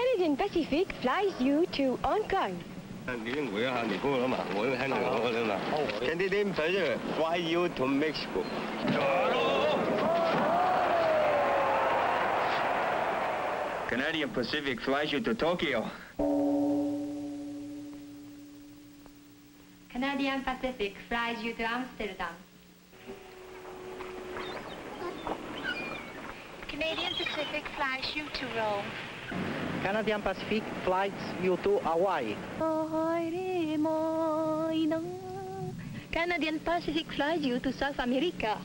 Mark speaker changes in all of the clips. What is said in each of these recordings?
Speaker 1: Canadian Pacific flies you to Hong Kong.
Speaker 2: Canadian Pacific fly you to Mexico.
Speaker 3: Canadian Pacific flies you to Tokyo.
Speaker 4: Canadian Pacific flies you to Amsterdam.
Speaker 5: Canadian Pacific flies you to Rome.
Speaker 6: Canadian Pacific flies you to Hawaii.
Speaker 1: Canadian Pacific flies you to South America.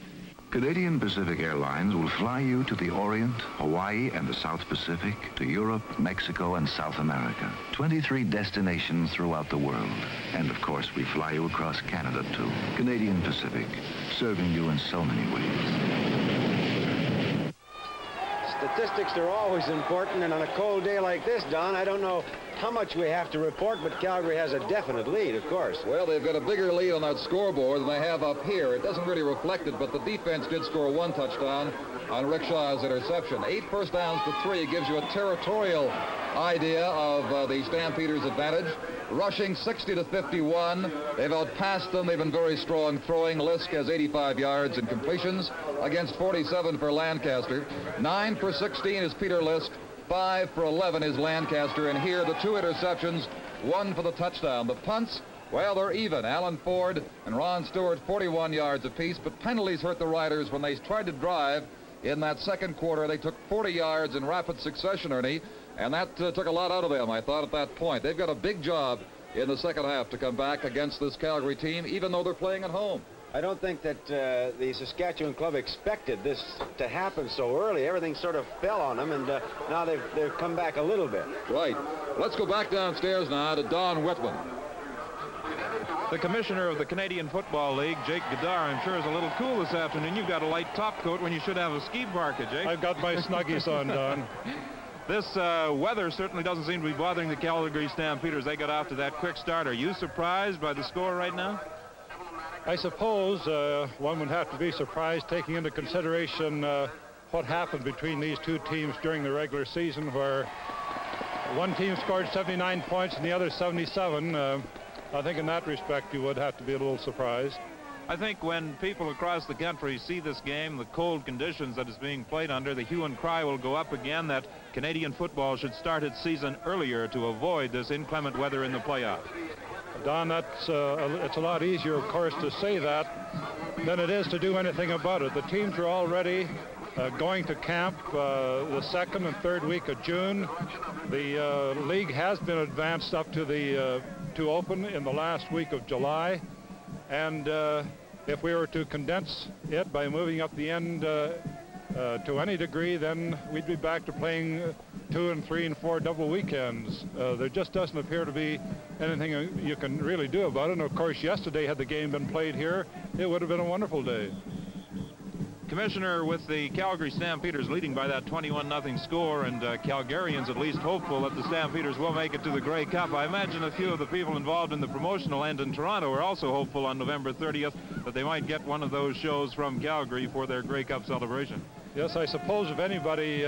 Speaker 7: Canadian Pacific Airlines will fly you to the Orient, Hawaii, and the South Pacific, to Europe, Mexico, and South America. 23 destinations throughout the world. And of course, we fly you across Canada, too. Canadian Pacific, serving you in so many ways.
Speaker 2: Statistics are always important, and on a cold day like this, Don, I don't know how much we have to report, but Calgary has a definite lead, of course.
Speaker 8: Well, they've got a bigger lead on that scoreboard than they have up here. It doesn't really reflect it, but the defense did score one touchdown on Rick Shaw's interception. 8 first downs to 3 gives you a territorial idea of the Stampeders' advantage. Rushing 60 to 51. They've outpassed them. They've been very strong throwing. Lisk has 85 yards in completions against 47 for Lancaster. 9 for 16 is Peter Lisk. 5 for 11 is Lancaster. And here the 2 interceptions, 1 for the touchdown. The punts, well, they're even. Alan Ford and Ron Stewart, 41 yards apiece. But penalties hurt the Riders when they tried to drive in that second quarter. They took 40 yards in rapid succession, Ernie. And that took a lot out of them, I thought, at that point. They've got a big job in the second half to come back against this Calgary team, even though they're playing at home.
Speaker 2: I don't think that the Saskatchewan club expected this to happen so early. Everything sort of fell on them, and now they've come back a little bit.
Speaker 8: Right. Let's go back downstairs now to Don Whitman.
Speaker 9: The commissioner of the Canadian Football League, Jake Godard, I'm sure is a little cool this afternoon. You've got a light top coat when you should have a ski parka, Jake.
Speaker 10: I've got my Snuggies on, Don.
Speaker 9: This weather certainly doesn't seem to be bothering the Calgary Stampeders. They got off to that quick start. Are you surprised by the score right now?
Speaker 10: I suppose one would have to be surprised, taking into consideration what happened between these two teams during the regular season, where one team scored 79 points and the other 77. I think in that respect you would have to be a little surprised.
Speaker 9: I think when people across the country see this game, the cold conditions that it's being played under, the hue and cry will go up again that Canadian football should start its season earlier to avoid this inclement weather in the playoffs.
Speaker 10: Don, it's a lot easier, of course, to say that than it is to do anything about it. The teams are already going to camp the second and third week of June. The league has been advanced up to the to open in the last week of July. And if we were to condense it by moving up the end to any degree, then we'd be back to playing 2 and 3 and 4 double weekends. There just doesn't appear to be anything you can really do about it. And of course, yesterday, had the game been played here, it would have been a wonderful day.
Speaker 9: Commissioner, with the Calgary Stampeders leading by that 21-0 score, and Calgarians at least hopeful that the Stampeders will make it to the Grey Cup, I imagine a few of the people involved in the promotional end in Toronto are also hopeful on November 30th that they might get one of those shows from Calgary for their Grey Cup celebration.
Speaker 10: Yes, I suppose if anybody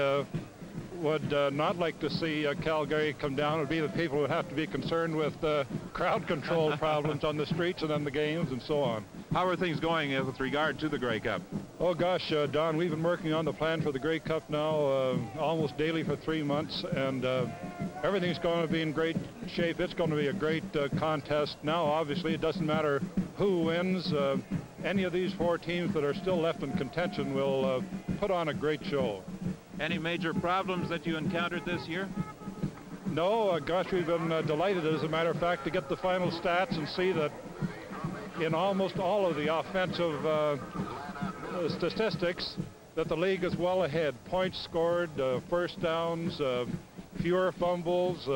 Speaker 10: would not like to see Calgary come down, it would be the people who would have to be concerned with crowd control problems on the streets and on the games and so on.
Speaker 9: How are things going with regard to the Grey Cup?
Speaker 10: Oh gosh, Don, we've been working on the plan for the Grey Cup now almost daily for 3 months, and everything's going to be in great shape. It's going to be a great contest. Now, obviously, it doesn't matter who wins. Any of these 4 teams that are still left in contention will put on a great show.
Speaker 9: Any major problems that you encountered this year?
Speaker 10: No, gosh, we've been delighted, as a matter of fact, to get the final stats and see that in almost all of the offensive statistics that the league is well ahead. Points scored, first downs, fewer fumbles,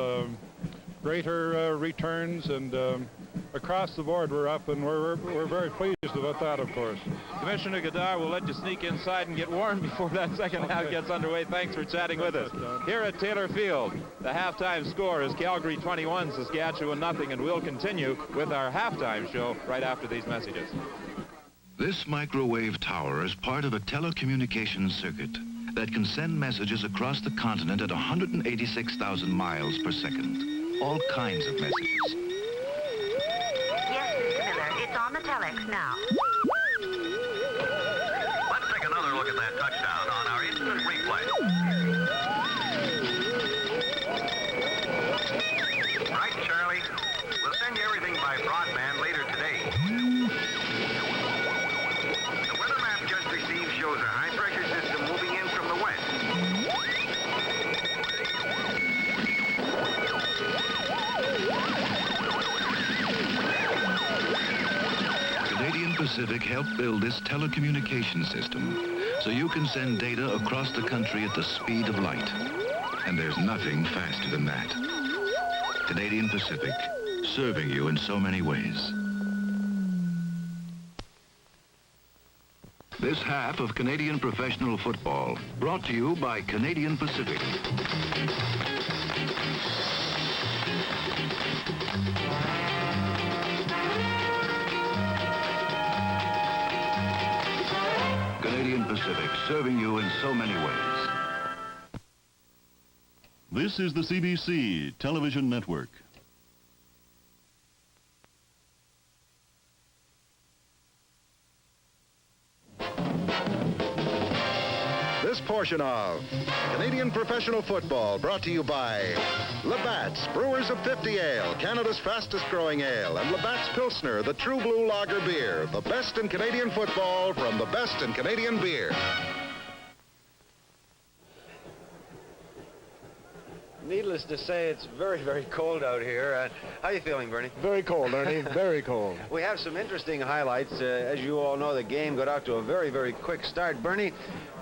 Speaker 10: greater returns, and across the board we're up, and we're very pleased about that, of course.
Speaker 9: Commissioner Godard, we'll let you sneak inside and get warm before that second half gets underway. Thanks for chatting with us. Here at Taylor Field, the halftime score is Calgary 21, Saskatchewan 0, and we'll continue with our halftime show right after these messages.
Speaker 7: This microwave tower is part of a telecommunications circuit, that can send messages across the continent at 186,000 miles per second. All kinds of messages.
Speaker 11: Yes, Mr. Miller, it's on the telex now.
Speaker 12: Let's take another look at that touchdown on our instant replay. Right, Charlie? We'll send you everything by broadband later today. The weather map just received shows a high-pressure system moving in from the west.
Speaker 7: Canadian Pacific helped build this telecommunication system so you can send data across the country at the speed of light. And there's nothing faster than that. Canadian Pacific, serving you in so many ways. This half of Canadian professional football, brought to you by Canadian Pacific. Canadian Pacific, serving you in so many ways.
Speaker 13: This is the CBC Television Network.
Speaker 14: This portion of Canadian Professional Football brought to you by Labatt's Brewers of 50 Ale, Canada's fastest growing ale, and Labatt's Pilsner, the True Blue Lager beer, the best in Canadian football from the best in Canadian beer.
Speaker 2: Needless to say, it's very, very cold out here. How are you feeling, Bernie?
Speaker 15: Very cold, Ernie. Very cold.
Speaker 2: We have some interesting highlights. As you all know, the game got out to a very, very quick start. Bernie,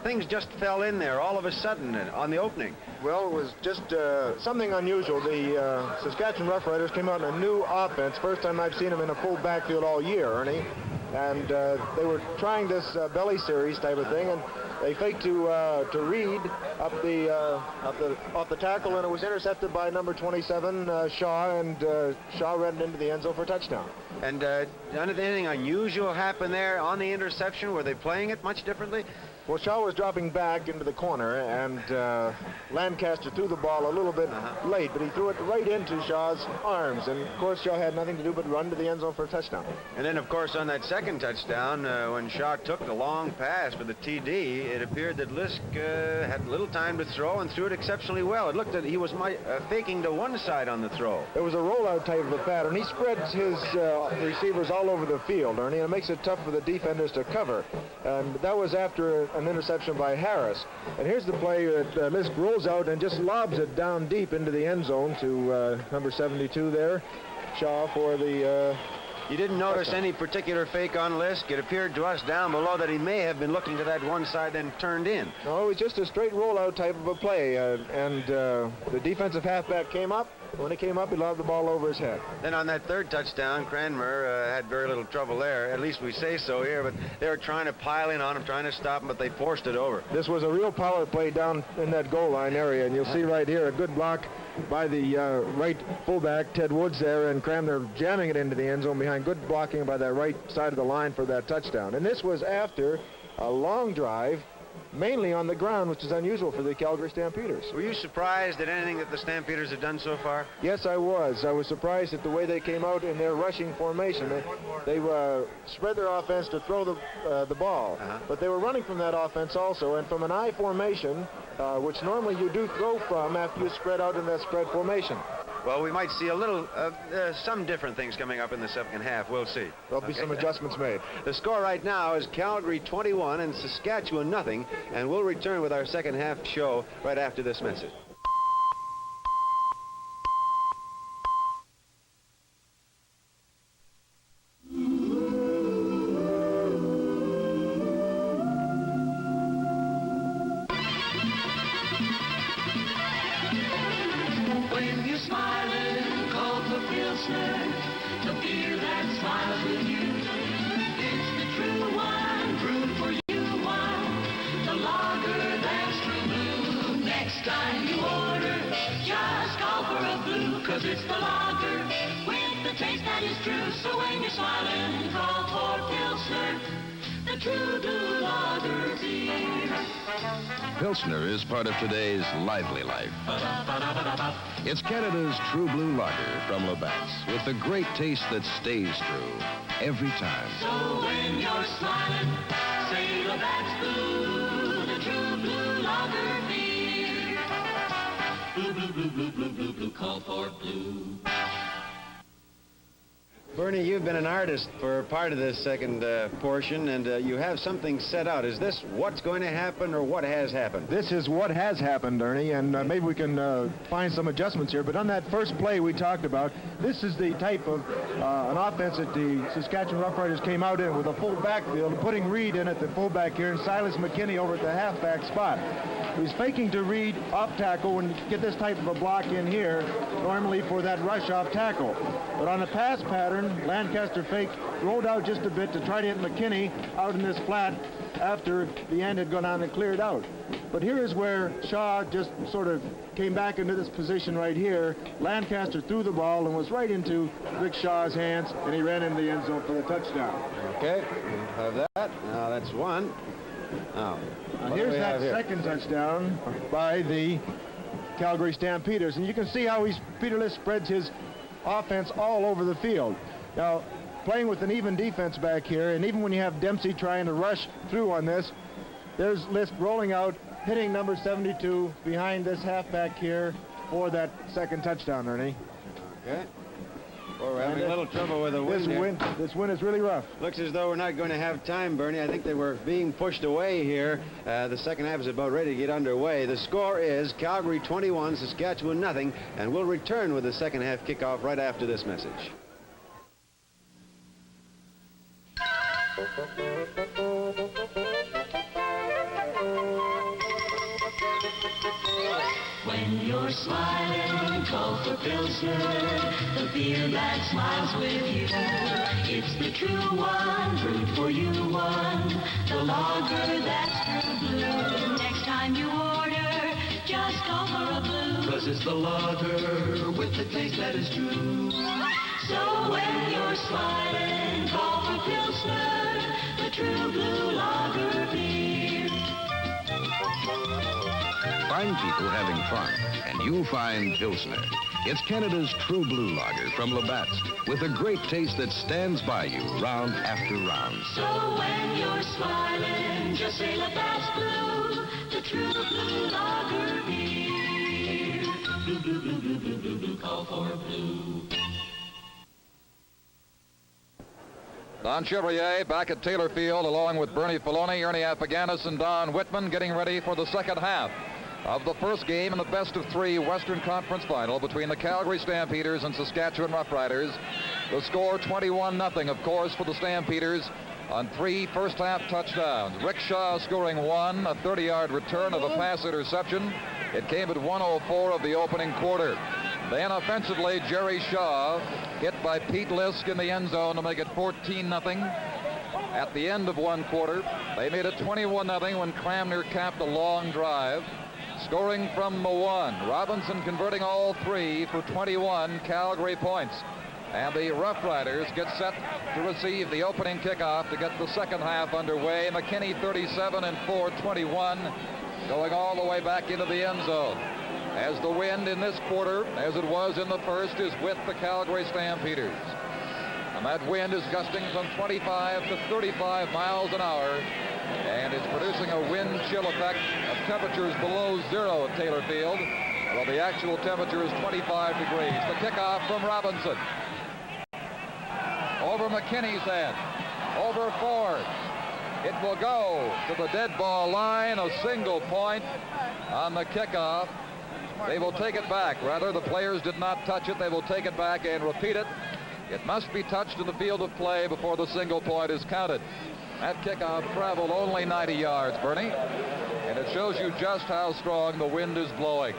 Speaker 2: things just fell in there all of a sudden on the opening.
Speaker 15: Well, it was just something unusual. The Saskatchewan Roughriders came out in a new offense. First time I've seen them in a full backfield all year, Ernie. And they were trying this belly series type of thing, and they faked to Reed off the tackle, and it was intercepted by number 27 Shaw, and Shaw ran it into the end zone for a touchdown.
Speaker 2: And anything unusual happen there on the interception? Were they playing it much differently?
Speaker 15: Well, Shaw was dropping back into the corner, and Lancaster threw the ball a little bit late, but he threw it right into Shaw's arms, and of course Shaw had nothing to do but run to the end zone for a touchdown.
Speaker 2: And then, of course, on that second touchdown, when Shaw took the long pass for the TD, it appeared that Lisk had little time to throw and threw it exceptionally well. It looked that he was faking to one side on the throw.
Speaker 15: It was a rollout type of a pattern. He spreads his receivers all over the field, Ernie, and it makes it tough for the defenders to cover. And that was after an interception by Harris. And here's the play that Lisk rolls out and just lobs it down deep into the end zone to number 72 there, Shaw, for the...
Speaker 2: You didn't notice any particular fake on Lisk? It appeared to us down below that he may have been looking to that one side and turned in.
Speaker 15: No, it was just a straight rollout type of a play, and the defensive halfback came up. When he came up, he lobbed the ball over his head.
Speaker 2: Then on that third touchdown, Cranmer had very little trouble there. At least we say so here, but they were trying to pile in on him, trying to stop him, but they forced it over.
Speaker 15: This was a real power play down in that goal line area, and you'll see right here a good block by the right fullback, Ted Woods there, and Cranmer jamming it into the end zone behind good blocking by that right side of the line for that touchdown. And this was after a long drive, mainly on the ground, which is unusual for the Calgary Stampeders.
Speaker 2: Were you surprised at anything that the Stampeders have done so far?
Speaker 15: Yes, I was. I was surprised at the way they came out in their rushing formation. They spread their offense to throw the ball, but they were running from that offense also, and from an I formation, which normally you do throw from after you spread out in that spread formation.
Speaker 2: Well, we might see a little, some different things coming up in the second half. We'll see.
Speaker 15: There'll be some adjustments made.
Speaker 2: The score right now is Calgary 21 and Saskatchewan nothing, and we'll return with our second half show right after this message.
Speaker 16: When you're smiling, call for Pilsner, the beer that smiles with you. It's the true wine, brewed for you wine, the lager that's true blue. Next time you order, just call for a blue, 'cause it's the lager with the taste that is true. So when you're smiling, call for Pilsner, the true blue lager beer.
Speaker 17: Pilsner is part of today's lively life. It's Canada's True Blue Lager from Labatt's with the great taste that stays true every time.
Speaker 16: So when you're smiling, say Labatt's Blue, the True Blue Lager beer. Blue, blue, blue, blue, blue, blue, blue, call for blue.
Speaker 2: Bernie, you've been an artist for part of this second portion, and you have something set out. Is this what's going to happen or what has happened?
Speaker 15: This is what has happened, Ernie, and maybe we can find some adjustments here. But on that first play we talked about, this is the type of an offense that the Saskatchewan Roughriders came out in with a full backfield, putting Reed in at the fullback here and Silas McKinney over at the halfback spot. He's faking to Reed off tackle and get this type of a block in here, normally for that rush off tackle. But on the pass pattern, Lancaster faked, rolled out just a bit to try to hit McKinney out in this flat after the end had gone on and cleared out. But here is where Shaw just sort of came back into this position right here. Lancaster threw the ball and was right into Rick Shaw's hands, and he ran into the end zone for the touchdown.
Speaker 2: Okay, we'll have that. Now that's one. Now,
Speaker 15: here's that second touchdown by the Calgary Stampeders. And you can see how Peter List spreads his offense all over the field. Now, playing with an even defense back here, and even when you have Dempsey trying to rush through on this, there's List rolling out, hitting number 72 behind this halfback here for that second touchdown, Ernie.
Speaker 2: Okay. Well, we're having a little trouble with the wind.
Speaker 15: This wind is really rough.
Speaker 2: Looks as though we're not going to have time, Bernie. I think they were being pushed away here. The second half is about ready to get underway. The score is Calgary 21, Saskatchewan nothing, and we'll return with the second half kickoff right after this message.
Speaker 16: When you're smiling, call for Pilsner, the beer that smiles with you. It's the true one, brewed for you one, the lager that's true blue. Next time you order, just call for a blue. 'Cause it's the lager with the taste that is true. So when you're smiling, call for Pilsner, the true blue lager beer.
Speaker 17: Find people having fun, and you'll find Pilsner. It's Canada's True Blue Lager from Labatt's with a great taste that stands by you round after round.
Speaker 16: So when you're smiling, just say Labatt's Blue, the true blue lager beer. Blue, blue, blue, blue, blue, blue, blue, call for blue.
Speaker 8: Don Chevrier back at Taylor Field along with Bernie Filoni, Ernie Afaganis, and Don Whitman getting ready for the second half of the first game in the best-of-3 Western Conference Final between the Calgary Stampeders and Saskatchewan Roughriders. The score 21-0, of course, for the Stampeders on 3 first-half touchdowns. Rick Shaw scoring 1, a 30-yard return of a pass interception. It came at 1:04 of the opening quarter. Then offensively, Jerry Shaw hit by Pete Lisk in the end zone to make it 14-0. At the end of one quarter, they made it 21-0 when Cramner capped a long drive. Scoring from the 1, Robinson converting all 3 for 21 Calgary points. And the Roughriders get set to receive the opening kickoff to get the second half underway. McKinney 37 and 421, going all the way back into the end zone. As the wind in this quarter, as it was in the first, is with the Calgary Stampeders. And that wind is gusting from 25 to 35 miles an hour. And it's producing a wind chill effect of temperatures below zero at Taylor Field, while the actual temperature is 25 degrees. The kickoff from Robinson. Over McKinney's head. Over Ford. It will go to the dead ball line, a single point on the kickoff. They will take it back. Rather, the players did not touch it. They will take it back and repeat it. It must be touched in the field of play before the single point is counted. That kickoff traveled only 90 yards, Bernie, and it shows you just how strong the wind is blowing.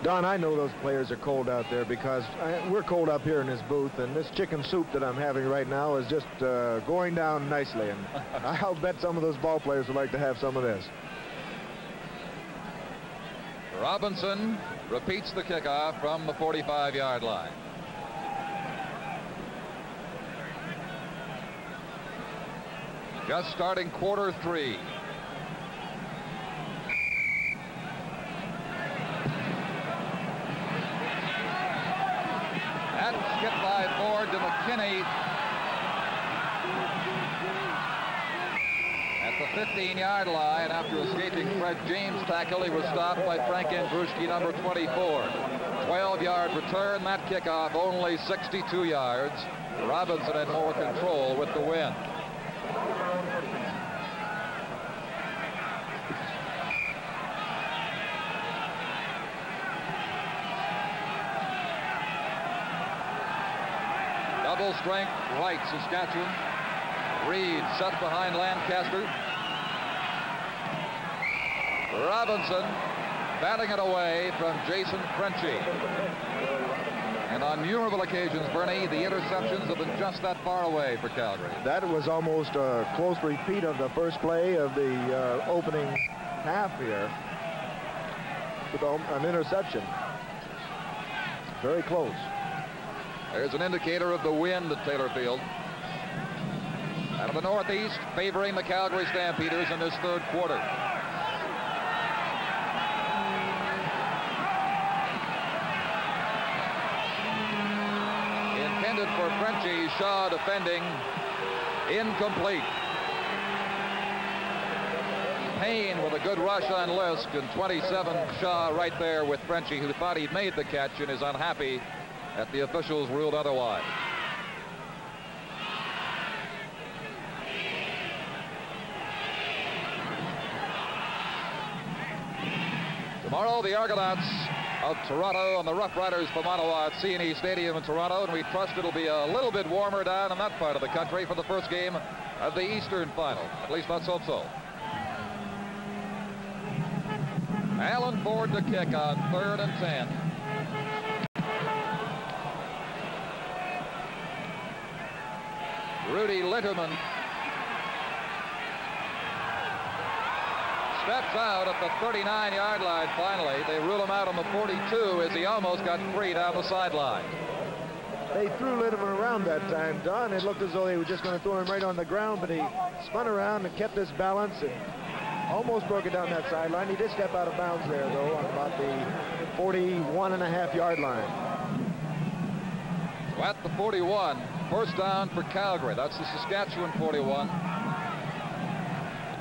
Speaker 15: Don, I know those players are cold out there because we're cold up here in this booth, and this chicken soup that I'm having right now is just going down nicely, and I'll bet some of those ball players would like to have some of this.
Speaker 8: Robinson repeats the kickoff from the 45-yard line. Just starting quarter 3. That skip by Ford to McKinney. At the 15-yard line, after escaping Fred James' tackle, he was stopped by Frank Andruski, number 24. 12-yard return. That kickoff only 62 yards. Robinson had more control with the wind. Double strength right, Saskatchewan. Reed set behind Lancaster. Robinson batting it away from Jason Frenchie. And on innumerable occasions, Bernie, the interceptions have been just that far away for Calgary.
Speaker 15: That was almost a close repeat of the first play of the opening half here with an interception. Very close.
Speaker 8: There's an indicator of the wind at Taylor Field. Out of the northeast, favoring the Calgary Stampeders in this third quarter. Intended for Frenchie, Shaw defending, incomplete. Payne with a good rush on Lisk, and 27 Shaw right there with Frenchie, who thought he'd made the catch and is unhappy that the officials ruled otherwise. Tomorrow, the Argonauts of Toronto and the Rough Riders from Ottawa at CNE Stadium in Toronto, and we trust it'll be a little bit warmer down in that part of the country for the first game of the Eastern Final. At least let's hope so. Alan Ford to kick on 3rd and 10. Rudy Litterman steps out at the 39-yard line finally. They rule him out on the 42 as he almost got free down the sideline.
Speaker 15: They threw Litterman around that time, Don. It looked as though they were just going to throw him right on the ground, but he spun around and kept his balance and almost broke it down that sideline. He did step out of bounds there, though, on about the 41.5-yard line.
Speaker 8: So at the 41, first down for Calgary. That's the Saskatchewan 41.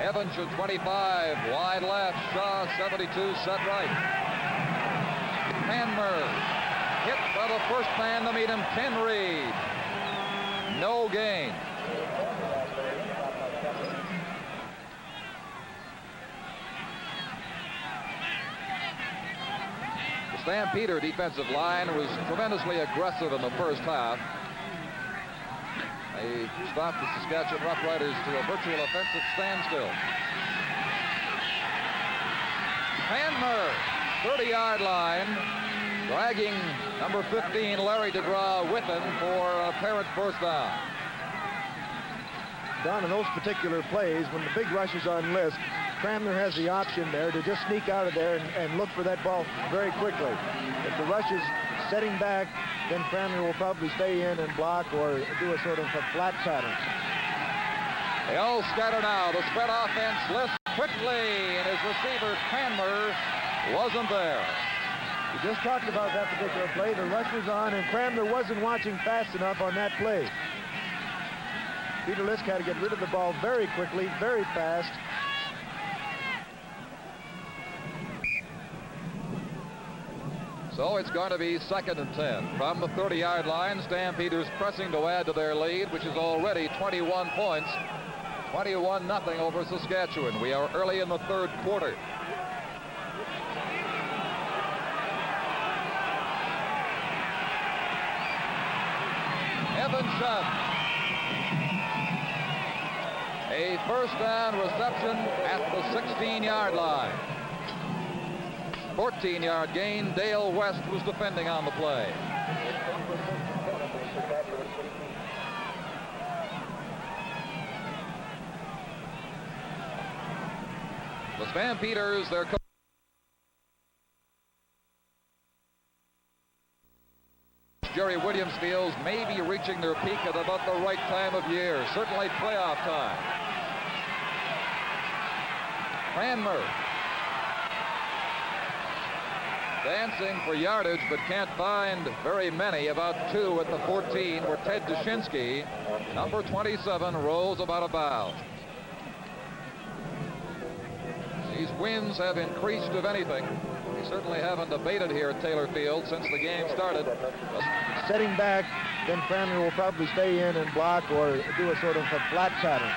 Speaker 8: Evans at 25, wide left. Shaw 72, set right. Hanmer hit by the first man to meet him, Ken Reed. No gain. The Stampeder defensive line was tremendously aggressive in the first half. They stopped the Saskatchewan Roughriders to a virtual offensive standstill. Hanmer, 30-yard line, dragging number 15, Larry DeGraw, with him for an apparent first down.
Speaker 15: Don, in those particular plays, when the big rush is on Lisk, Cramner has the option there to just sneak out of there and look for that ball very quickly. If the rush is setting back, then Cramner will probably stay in and block or do a sort of a flat pattern.
Speaker 8: They all scatter now. The spread offense, Lisk quickly, and his receiver, Cranmer, wasn't there.
Speaker 15: We just talked about that particular play. The rush was on, and Cramner wasn't watching fast enough on that play. Peter Lisk had to get rid of the ball very quickly, very fast.
Speaker 8: So it's going to be 2nd and 10. From the 30-yard line, Stampeders pressing to add to their lead, which is already 21 points. 21-0 over Saskatchewan. We are early in the third quarter. Evan Shutt. A first down reception at the 16-yard line. 14-yard gain. Dale West was defending on the play. The Stampeders, their coach Jerry Williams feels may be reaching their peak at about the right time of year, certainly playoff time. Cranmer. Dancing for yardage, but can't find very many. About 2 at the 14, where Ted Dushinsky, number 27, rolls about a bow. These winds have increased, if anything. They certainly haven't abated here at Taylor Field since the game started.
Speaker 15: Setting back, then Cranmer will probably stay in and block or do a sort of a flat pattern.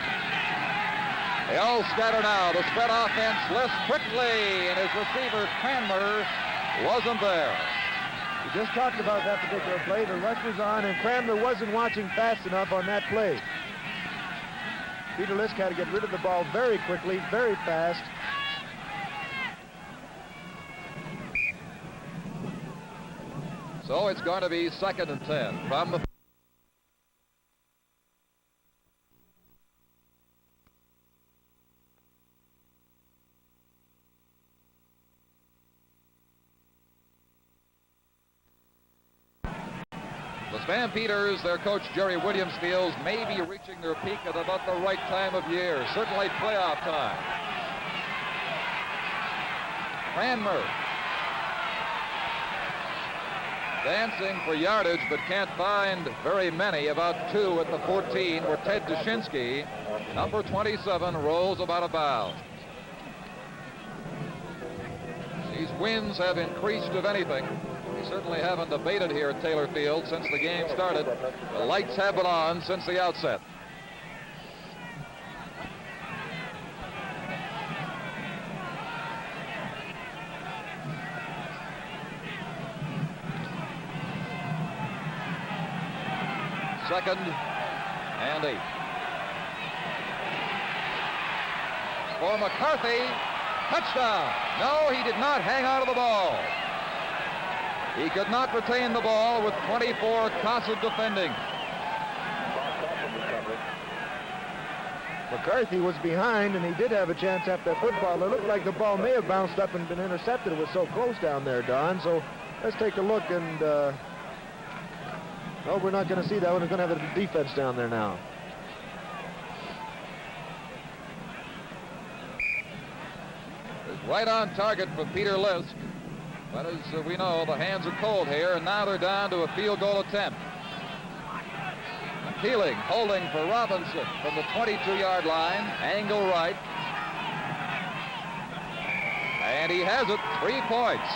Speaker 8: They all scatter now. The spread offense lifts quickly, and his receiver, Cranmer, wasn't there.
Speaker 15: We just talked about that particular play. The rush was on, and Cranmer wasn't watching fast enough on that play. Peter Lisk had to get rid of the ball very quickly, very fast.
Speaker 8: So it's going to be 2nd and 10 from the... The Stampeders, their coach Jerry Williams feels, may be reaching their peak at about the right time of year, certainly playoff time. Cranmer. Dancing for yardage, but can't find very many. About 2 at the 14, where Ted Dushinsky, number 27, rolls about a bow. These winds have increased, if anything. They certainly haven't abated here at Taylor Field since the game started. The lights have been on since the outset. Second and 8. For McCarthy, touchdown. No, he did not hang on to the ball. He could not retain the ball with 24 Casa defending.
Speaker 15: McCarthy was behind, and he did have a chance after that football. It looked like the ball may have bounced up and been intercepted. It was so close down there, Don. So let's take a look and... No, we're not going to see that one. We're going to have a defense down there now.
Speaker 8: It's right on target for Peter Lisk. But as we know, the hands are cold here, and now they're down to a field goal attempt. Keeling holding for Robinson from the 22-yard line, angle right. And he has it, 3 points.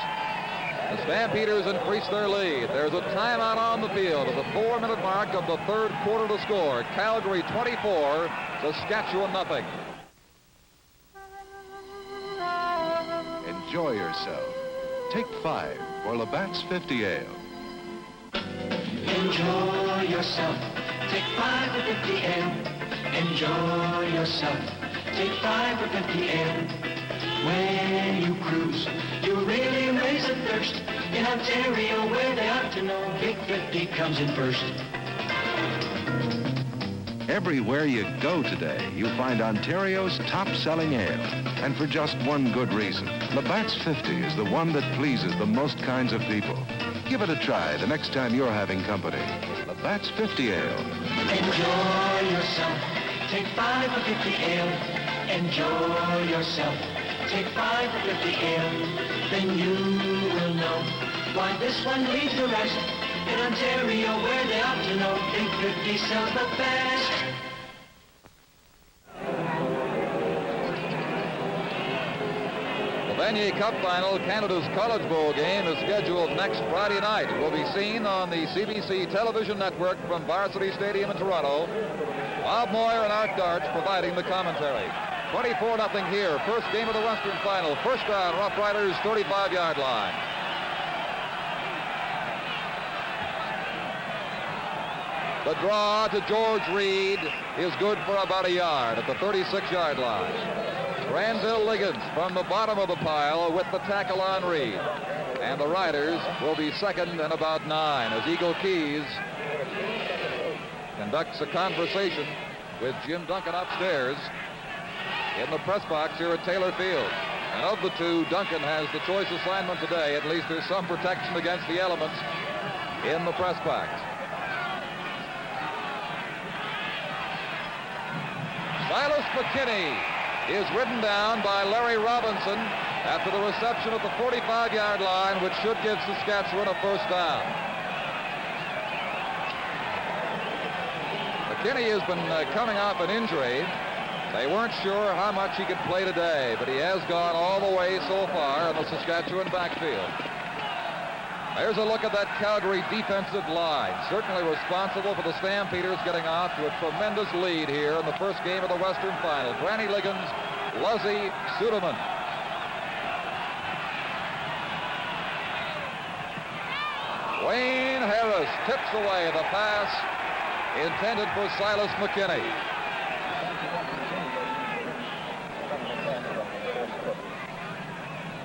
Speaker 8: The Stampeders increase their lead. There's a timeout on the field at the 4-minute mark of the 3rd quarter to score. Calgary 24, Saskatchewan nothing.
Speaker 7: Enjoy yourself. Take 5 for Labatt's 50 Ale.
Speaker 16: Enjoy yourself. Take 5 for 50 ale. Enjoy yourself. Take 5 for 50 ale. When you cruise, you really raise a thirst. In Ontario, where they ought to know, Big 50 comes in first.
Speaker 7: Everywhere you go today, you find Ontario's top-selling ale. And for just one good reason. Labatt's 50 is the one that pleases the most kinds of people. Give it a try the next time you're having company. Labatt's 50 Ale.
Speaker 16: Enjoy yourself. Take 5 for 50 ale. Enjoy yourself. Take 5 for 50 ale. Then you will know why this one leads the rest. In Ontario, where they ought to know, Big 50 sells the best.
Speaker 8: The Vanier Cup Final, Canada's College Bowl game, is scheduled next Friday night. It will be seen on the CBC television network from Varsity Stadium in Toronto. Bob Moyer and Art Darch providing the commentary. 24-0 here. First game of the Western Final. First down, Rough Riders, 35-yard line. The draw to George Reed is good for about a yard at the 36-yard line. Granville Liggins from the bottom of the pile with the tackle on Reed. And the Riders will be second and about 9 as Eagle Keys conducts a conversation with Jim Duncan upstairs in the press box here at Taylor Field. And of the two, Duncan has the choice assignment today. At least there's some protection against the elements in the press box. Silas McKinney is ridden down by Larry Robinson after the reception at the 45-yard line, which should give Saskatchewan a first down. McKinney has been coming off an injury. They weren't sure how much he could play today, but he has gone all the way so far in the Saskatchewan backfield. There's a look at that Calgary defensive line, certainly responsible for the Stampeders getting off to a tremendous lead here in the first game of the Western Final. Granny Liggins, Luzzy, Suderman. Wayne Harris tips away the pass intended for Silas McKinney.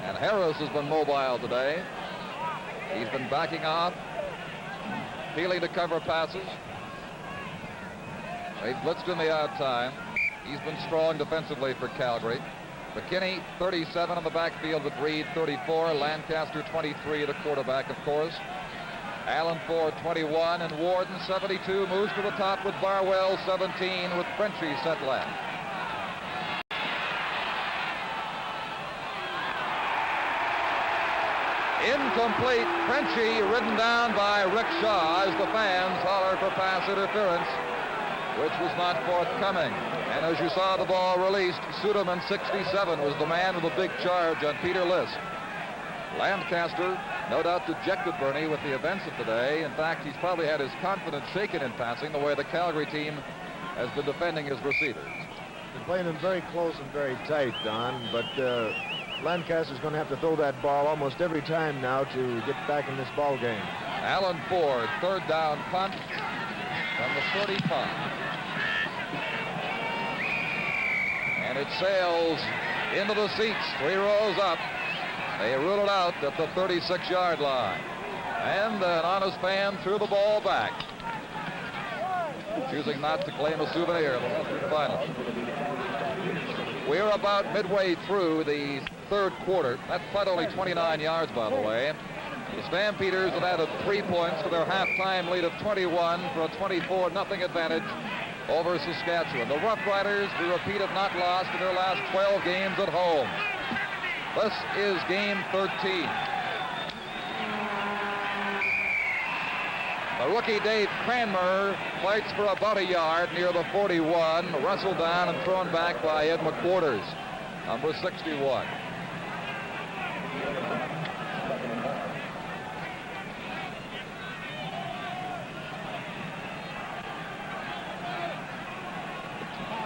Speaker 8: And Harris has been mobile today. He's been backing off, peeling to cover passes. They blitzed in the odd time. He's been strong defensively for Calgary. McKinney, 37 on the backfield with Reed, 34. Lancaster, 23, the quarterback, of course. Allen Ford, 21, and Warden, 72, moves to the top with Barwell, 17, with Frenchy set left. Incomplete. Frenchy ridden down by Rick Shaw as the fans holler for pass interference, which was not forthcoming. And as you saw the ball released, Suderman, 67, was the man with a big charge on Peter Lisk. Lancaster, no doubt dejected, Bernie, with the events of today. In fact, he's probably had his confidence shaken in passing the way the Calgary team has been defending his receivers.
Speaker 15: Been playing them very close and very tight, Don, but Lancaster's going to have to throw that ball almost every time now to get back in this ball game.
Speaker 8: Allen Ford, third down punt from the 35. And it sails into the seats, 3 rows up. They rule it out at the 36-yard line. And an honest fan threw the ball back, choosing not to claim a souvenir in the Western Final. We're about midway through the third quarter. That punt only 29 yards, by the way. The Stampeders have added 3 points to their halftime lead of 21 for a 24-0 advantage over Saskatchewan. The Rough Riders, we repeat, have not lost in their last 12 games at home. This is game 13. The rookie Dave Cranmer fights for about a yard near the 41, wrestled down and thrown back by Ed McQuarters, number 61.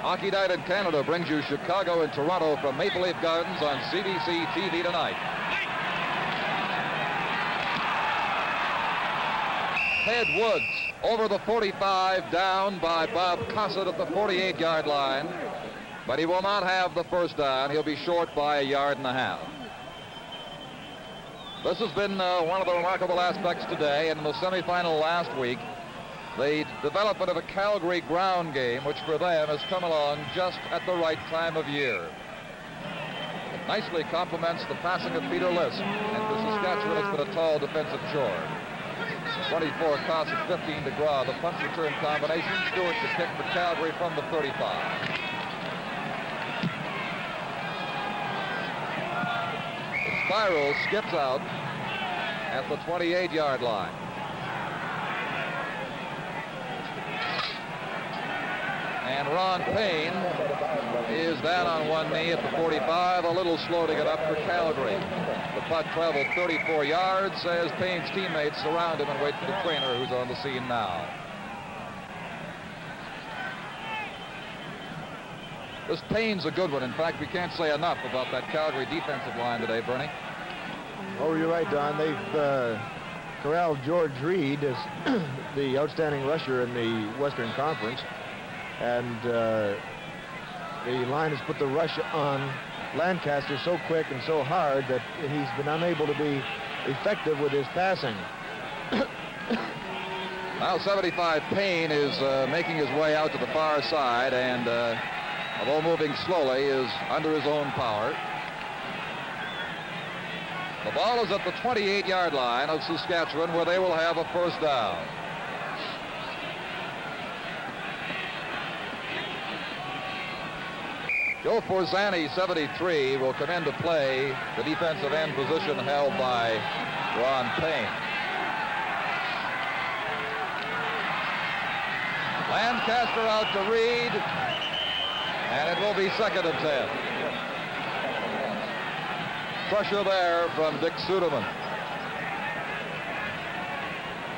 Speaker 8: Hockey Night in Canada brings you Chicago and Toronto from Maple Leaf Gardens on CBC TV tonight. Ted Woods over the 45, down by Bob Cossett at the 48-yard line, but he will not have the first down. He'll be short by 1.5 yards. This has been one of the remarkable aspects today. In the semifinal last week, the development of a Calgary ground game, which for them has come along just at the right time of year. It nicely complements the passing of Peter Lisk, and for Saskatchewan it's been a tall defensive chore. 24 Cossett, 15 DeGraw, the punt return combination. Stewart to kick for Calgary from the 35. The spiral skips out at the 28-yard line. And Ron Payne is down on one knee at the 45, a little slow to get up for Calgary. The puck traveled 34 yards as Payne's teammates surround him and wait for the trainer, who's on the scene now. This Payne's a good one. In fact, we can't say enough about that Calgary defensive line today, Bernie.
Speaker 15: Oh, you're right, Don. They've corralled George Reed as the outstanding rusher in the Western Conference. And the line has put the rush on Lancaster so quick and so hard that he's been unable to be effective with his passing.
Speaker 8: Now 75 Payne is making his way out to the far side, and although moving slowly, is under his own power. The ball is at the 28-yard line of Saskatchewan, where they will have a first down. Joe Forzani, 73, will come into play, the defensive end position held by Ron Payne. Lancaster out to Reed, and it will be 2nd and 10. Pressure there from Dick Suderman.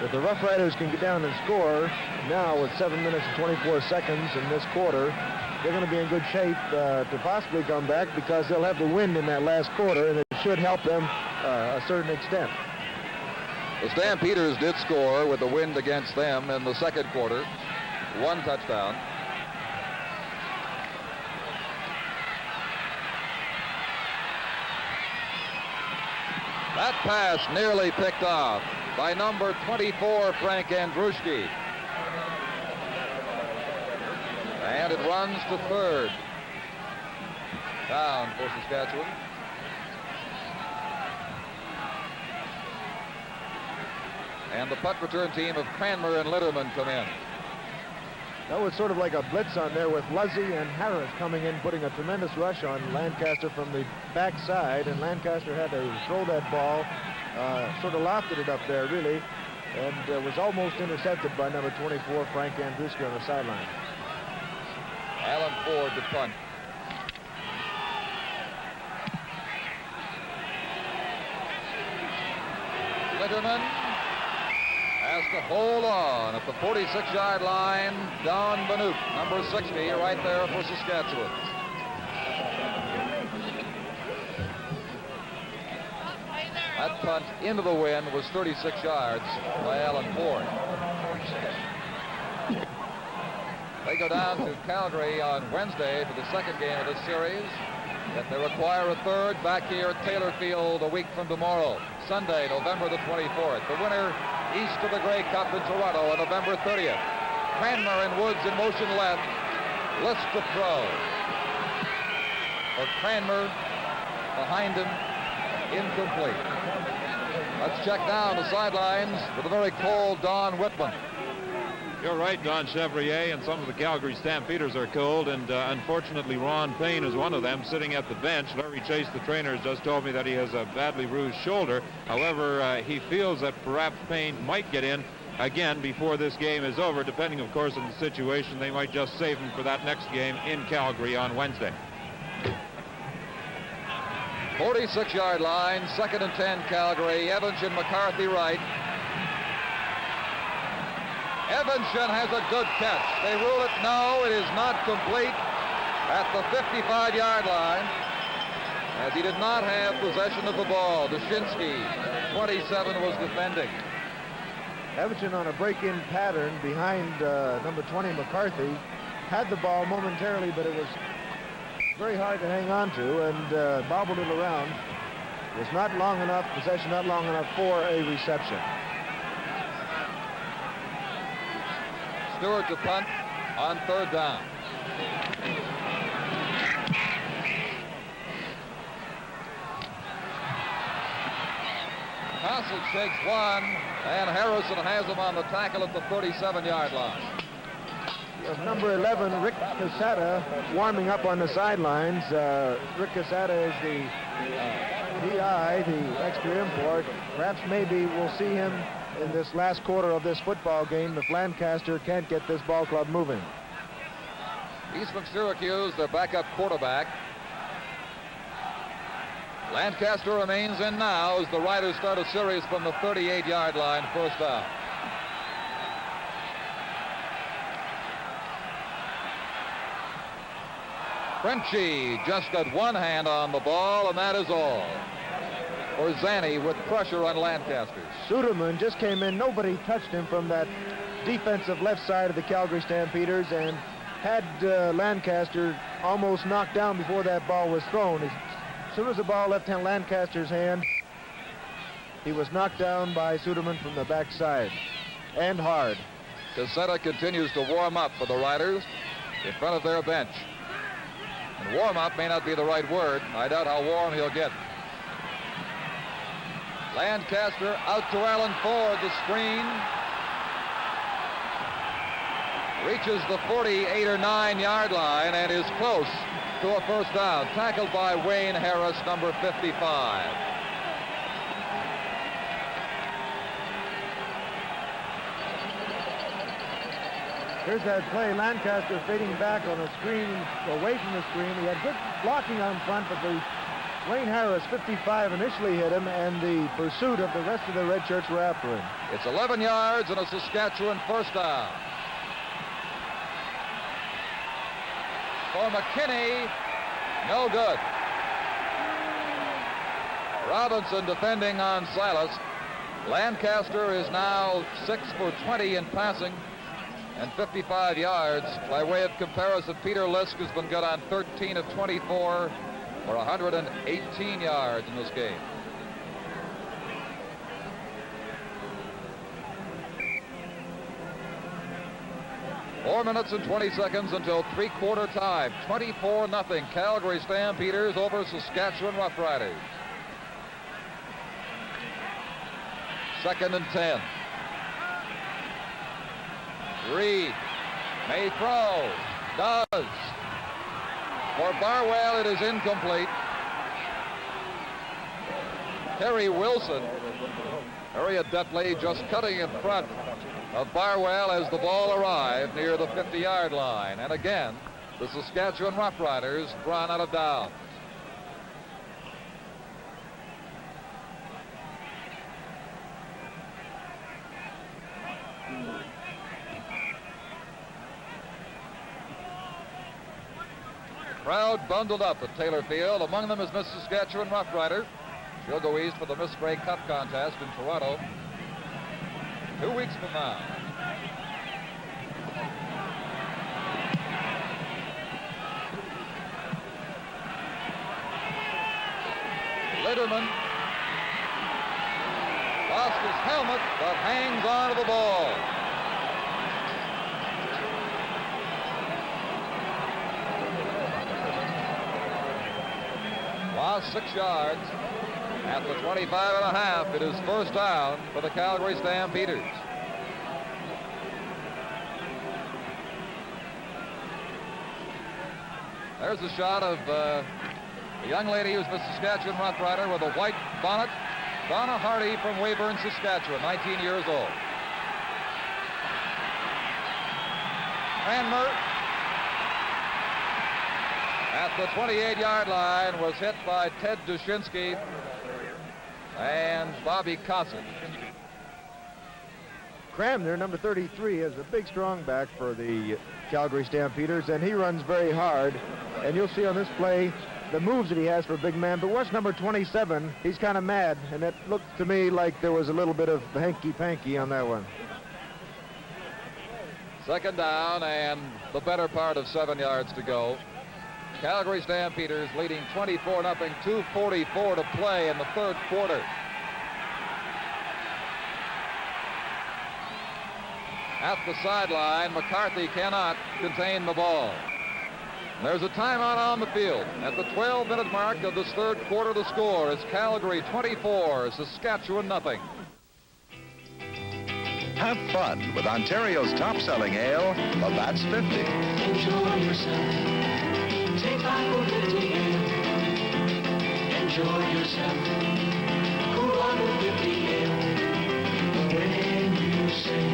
Speaker 15: If the Rough Riders can get down and score now with 7 minutes and 24 seconds in this quarter, they're going to be in good shape to possibly come back because they'll have the wind in that last quarter, and it should help them a certain extent.
Speaker 8: The Stampeders did score with the wind against them in the second quarter. 1 touchdown. That pass nearly picked off by number 24, Frank Andrushki. And it runs to 3rd. Down for Saskatchewan. And the punt return team of Cranmer and Litterman come in.
Speaker 15: That was sort of like a blitz on there with Luzzy and Harris coming in, putting a tremendous rush on Lancaster from the backside, and Lancaster had to throw that ball, sort of lofted it up there, really, and was almost intercepted by number 24, Frank Andruski, on the sideline.
Speaker 8: Alan Ford to punt. Litterman has to hold on at the 46-yard line. Don Banuk, number 60, right there for Saskatchewan. That punt into the wind was 36 yards by Alan Ford. They go down to Calgary on Wednesday for the second game of this series. If they require a third, back here at Taylor Field a week from tomorrow, Sunday, November the 24th. The winner east of the Grey Cup in Toronto on November 30th. Cranmer and Woods in motion left. List to throw. For Cranmer, behind him, incomplete. Let's check down the sidelines with a very cold Don Whitman.
Speaker 9: You're right, Don Chevrier, and some of the Calgary Stampeders are cold, and unfortunately Ron Payne is one of them sitting at the bench. Larry Chase, the trainer, has just told me that he has a badly bruised shoulder. However, he feels that perhaps Payne might get in again before this game is over, depending, of course, on the situation. They might just save him for that next game in Calgary on Wednesday.
Speaker 8: 46-yard line, 2nd and 10, Calgary. Evanson, McCarthy right. Evanson has a good catch. They rule it no, it is not complete at the 55-yard line, as he did not have possession of the ball. Dushinsky, 27, was defending.
Speaker 15: Evanson on a break-in pattern behind number 20, McCarthy, had the ball momentarily, but it was very hard to hang on to, and bobbled it around. It was not long enough, possession not long enough for a reception.
Speaker 8: Stewart to punt on 3rd down. Kosich takes one, and Harrison has him on the tackle at the 37-yard line.
Speaker 15: Number 11, Rick Casada, warming up on the sidelines. Rick Casada is the DI, the extra import. Perhaps maybe we'll see him in this last quarter of this football game if Lancaster can't get this ball club moving.
Speaker 8: He's from Syracuse, their backup quarterback. Lancaster remains in now as the Riders start a series from the 38-yard line, 1st down. Frenchie just got one hand on the ball, and that is all. Forzani with pressure on Lancaster.
Speaker 15: Suderman just came in. Nobody touched him from that defensive left side of the Calgary Stampeders, and had Lancaster almost knocked down before that ball was thrown. As soon as the ball left Lancaster's hand, he was knocked down by Suderman from the backside, and hard.
Speaker 8: Casetta continues to warm up for the Riders in front of their bench. And warm up may not be the right word. I doubt how warm he'll get. Lancaster out to Alan Ford, the screen. reaches the 48 or 9 yard line and is close to a first down. Tackled by Wayne Harris, number 55.
Speaker 15: Here's that play. Lancaster fading back on a screen, away from the screen. He had good blocking on front, but the Wayne Harris, 55, initially hit him, and the pursuit of the rest of the red shirts were after him.
Speaker 8: It's 11 yards and a Saskatchewan first down. For McKinney, no good. Robinson defending on Silas. Lancaster is now 6 for 20 in passing and 55 yards. By way of comparison, Peter Lisk has been good on 13 of 24 for 118 yards in this game. Four minutes and 20 seconds until three-quarter time. 24-0 Calgary Stampeders over Saskatchewan Roughriders. 2nd and 10. Reed may throw. Does. For Barwell, it is incomplete. Terry Wilson very adeptly just cutting in front of Barwell as the ball arrived near the 50-yard line. And again, the Saskatchewan Roughriders run out of bounds. Crowd bundled up at Taylor Field. Among them is Miss Saskatchewan Roughrider. She'll go east for the Miss Grey Cup contest in Toronto 2 weeks from now. Litterman lost his helmet, but hangs on to the ball. Lost 6 yards at the 25.5. It is first down for the Calgary Stampeders. There's a shot of the young lady who's the Saskatchewan Roughrider with a white bonnet. Donna Hardy from Weyburn, Saskatchewan, 19 years old. Cranmer at the 28-yard line was hit by Ted Dushinsky and Bobby Cossack.
Speaker 15: Cramner, number 33, is a big strong back for the Calgary Stampeders, and he runs very hard. And you'll see on this play the moves that he has for a big man. But watch number 27. He's kind of mad, and it looked to me like there was a little bit of hanky-panky on that one.
Speaker 8: Second down and the better part of 7 yards to go. Calgary Stampeders leading 24-0, 2:44 to play in the third quarter. At the sideline, McCarthy cannot contain the ball. There's a timeout on the field. At the 12-minute mark of this third quarter, the score is Calgary 24, Saskatchewan nothing.
Speaker 14: Have fun with Ontario's top-selling ale, Labatt's 50.
Speaker 16: Enjoy yourself. Take 5 or 50 ale. Enjoy yourself. Cool on the 50 ale. When you say,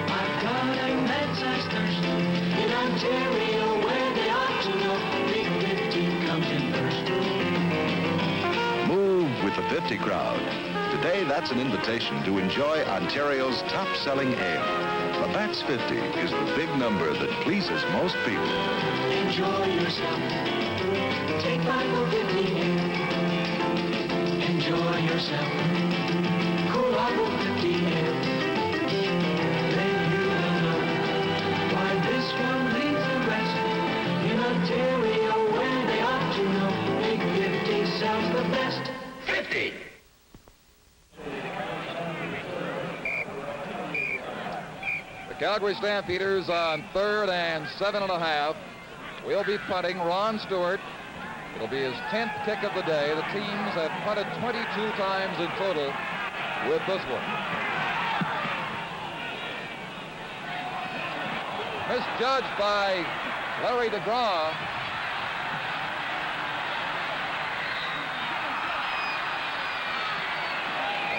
Speaker 16: I've got a mad-sized thirst in Ontario where they ought to know Big 50 comes in first.
Speaker 14: Move with the 50 crowd. Today, that's an invitation to enjoy Ontario's top-selling ale. Labatt's 50 is the big number that pleases most people.
Speaker 16: Enjoy yourself. Take 5 or 50 ale. Enjoy yourself. Cool on 50 ale. Then you will know why this one leads the rest. In Ontario, where they ought to know, Big 50 sells the best. 50!
Speaker 8: Calgary Stampeders on 3rd and 7.5. We'll be punting. Ron Stewart. It'll be his 10th kick of the day. The teams have punted 22 times in total with this one. misjudged by Larry DeGraw.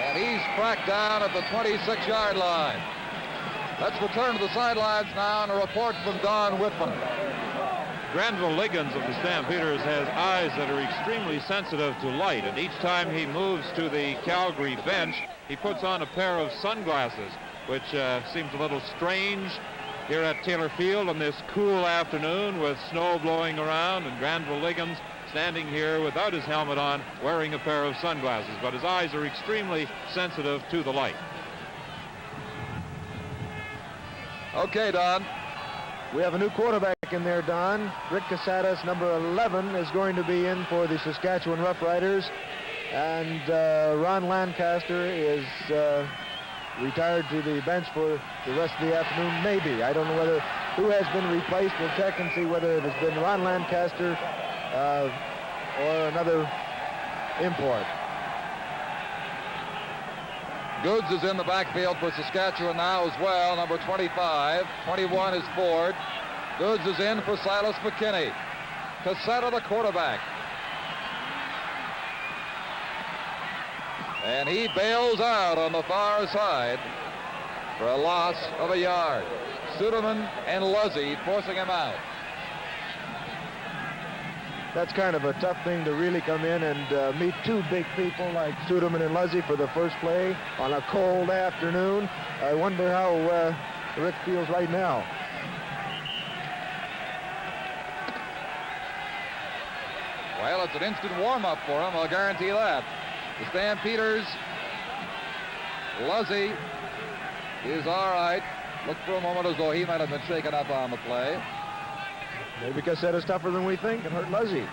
Speaker 8: And he's cracked down at the 26-yard line. Let's return to the sidelines now and a report from Don Whitman.
Speaker 9: Granville Liggins of the Stampeders has eyes that are extremely sensitive to light, and each time he moves to the Calgary bench, he puts on a pair of sunglasses, which seems a little strange here at Taylor Field on this cool afternoon with snow blowing around, and Granville Liggins standing here without his helmet on, wearing a pair of sunglasses, but his eyes are extremely sensitive to the light.
Speaker 8: Okay, Don.
Speaker 15: We have a new quarterback in there, Don. Rick Casadas, number 11, is going to be in for the Saskatchewan Roughriders. And Ron Lancaster is retired to the bench for the rest of the afternoon, maybe. I don't know who has been replaced. We'll check and see whether it has been Ron Lancaster or another import.
Speaker 8: Goods is in the backfield for Saskatchewan now as well, number 25. 21 is Ford. Goods is in for Silas McKinney. Cassetta, the quarterback. And he bails out on the far side for a loss of a yard. Suderman and Luzzy forcing him out.
Speaker 15: That's kind of a tough thing to really come in and meet two big people like Suderman and Luzzy for the first play on a cold afternoon. I wonder how Rick feels right now.
Speaker 8: Well, it's an instant warm-up for him, I'll guarantee that. The Stampeders, Luzzy is all right. Looked for a moment as though he might have been shaken up on the play.
Speaker 15: Maybe Cassetta's tougher than we think and hurt Luzzy.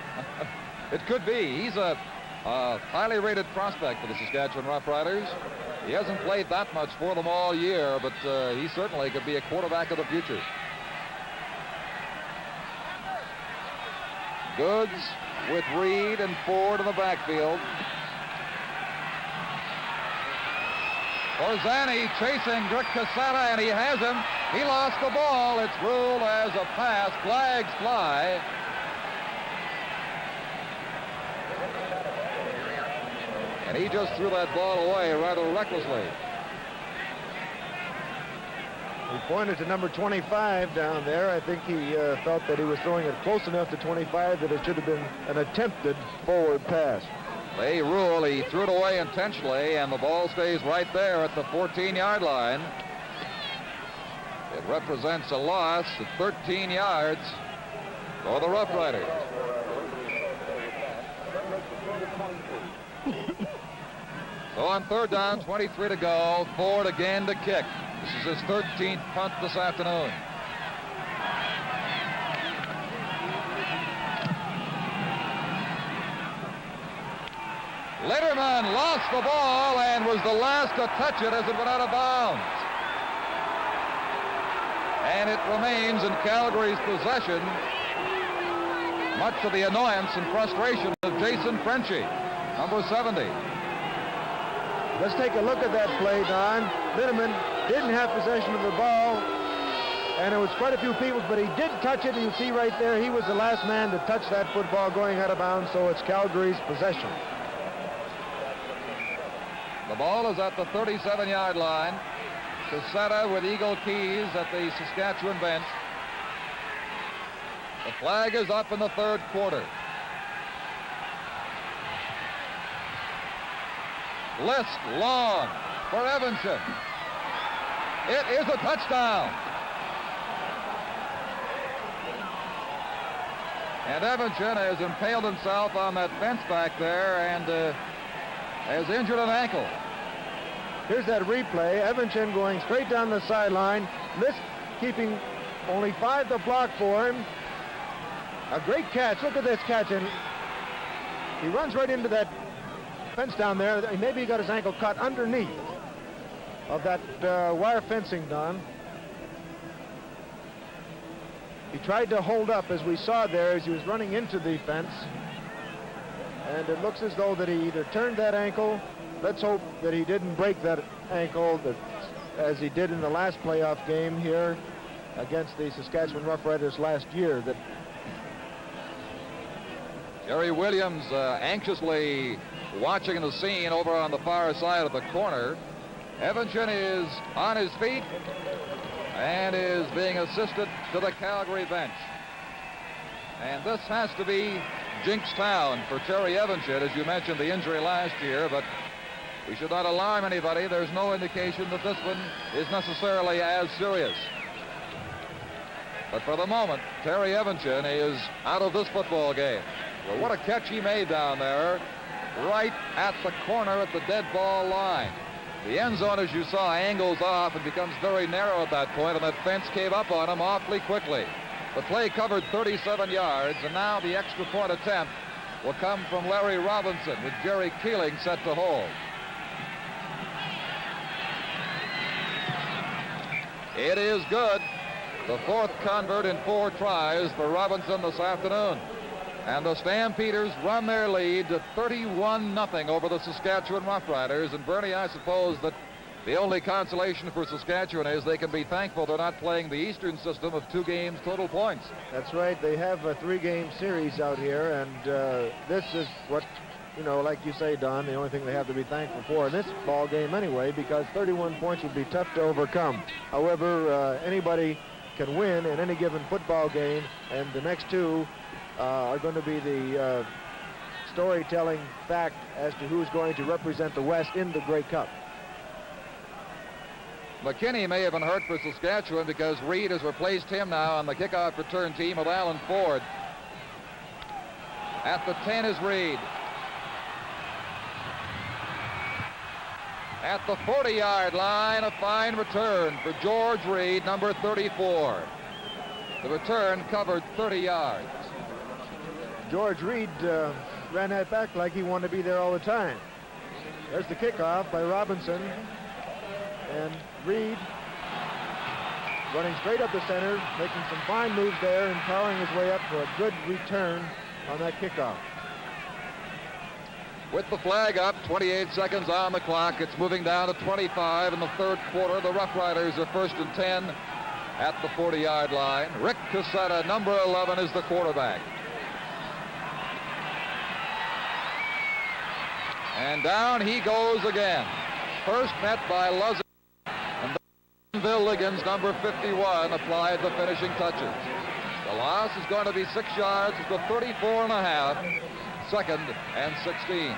Speaker 8: It could be. He's a highly rated prospect for the Saskatchewan Roughriders. He hasn't played that much for them all year, but he certainly could be a quarterback of the future. Goods with Reed and Ford in the backfield. Orzani chasing Rick Cassetta, and he has him. He lost the ball. It's ruled as a pass. Flags fly. And he just threw that ball away rather recklessly.
Speaker 15: He pointed to number 25 down there. I think he felt that he was throwing it close enough to 25 that it should have been an attempted forward pass.
Speaker 8: They rule he threw it away intentionally, and the ball stays right there at the 14-yard line. It represents a loss of 13 yards for the Rough Riders. So on third down, 23 to go, Ford again to kick. This is his 13th punt this afternoon. Litterman lost the ball and was the last to touch it as it went out of bounds. And it remains in Calgary's possession, much to the annoyance and frustration of Jason Frenchie, number 70.
Speaker 15: Let's take a look at that play, Don. Litterman didn't have possession of the ball, and it was quite a few people, but he did touch it. You see right there, he was the last man to touch that football going out of bounds, so it's Calgary's possession.
Speaker 8: The ball is at the 37-yard line. Cassetta with Eagle Keys at the Saskatchewan bench. The flag is up in the third quarter. Lisk long for Evanson. It is a touchdown. And Evanson has impaled himself on that fence back there and has injured an ankle.
Speaker 15: Here's that replay. Evanson going straight down the sideline. Lisk keeping only 5 to block for him. A great catch. Look at this catch. And he runs right into that fence down there. Maybe he got his ankle caught underneath of that wire fencing, Don. He tried to hold up, as we saw there, as he was running into the fence. And it looks as though that he either turned that ankle. Let's hope that he didn't break that ankle that, as he did in the last playoff game here. against the Saskatchewan Roughriders last year. That
Speaker 8: Jerry Williams anxiously watching the scene over on the far side of the corner. Evanston is on his feet and is being assisted to the Calgary bench. And this has to be Jinkstown for Terry Evanston, as you mentioned the injury last year, but we should not alarm anybody. There's no indication that this one is necessarily as serious. But for the moment, Terry Evanston is out of this football game. Well, what a catch he made down there, right at the corner at the dead ball line. The end zone, as you saw, angles off and becomes very narrow at that point, and that fence came up on him awfully quickly. The play covered 37 yards, and now the extra point attempt will come from Larry Robinson, with Jerry Keeling set to hold. It is good. The fourth convert in 4 tries for Robinson this afternoon. And the Stampeders run their lead to 31-0 over the Saskatchewan Roughriders. And Bernie, I suppose that the only consolation for Saskatchewan is they can be thankful they're not playing the Eastern system of 2 games total points.
Speaker 15: That's right. They have a 3-game series out here, and this is what, you know, like you say, Don, the only thing they have to be thankful for in this ball game anyway, because 31 points would be tough to overcome. However, anybody can win in any given football game, and the next 2 are going to be the storytelling fact as to who's going to represent the West in the Grey Cup.
Speaker 8: McKinney may have been hurt for Saskatchewan because Reed has replaced him now on the kickoff return team with Alan Ford. At the 10 is Reed. At the 40-yard line, a fine return for George Reed, number 34. The return covered 30 yards.
Speaker 15: George Reed ran that back like he wanted to be there all the time. There's the kickoff by Robinson. And Reed running straight up the center, making some fine moves there and powering his way up for a good return on that kickoff.
Speaker 8: With the flag up, 28 seconds on the clock. It's moving down to 25 in the third quarter. The Rough Riders are 1st and 10 at the 40-yard line. Rick Cassetta, number 11, is the quarterback. And down he goes again. First met by Luzzy, and then Bill Liggins, number 51, applied the finishing touches. The loss is going to be 6 yards to 34.5, 2nd and 16.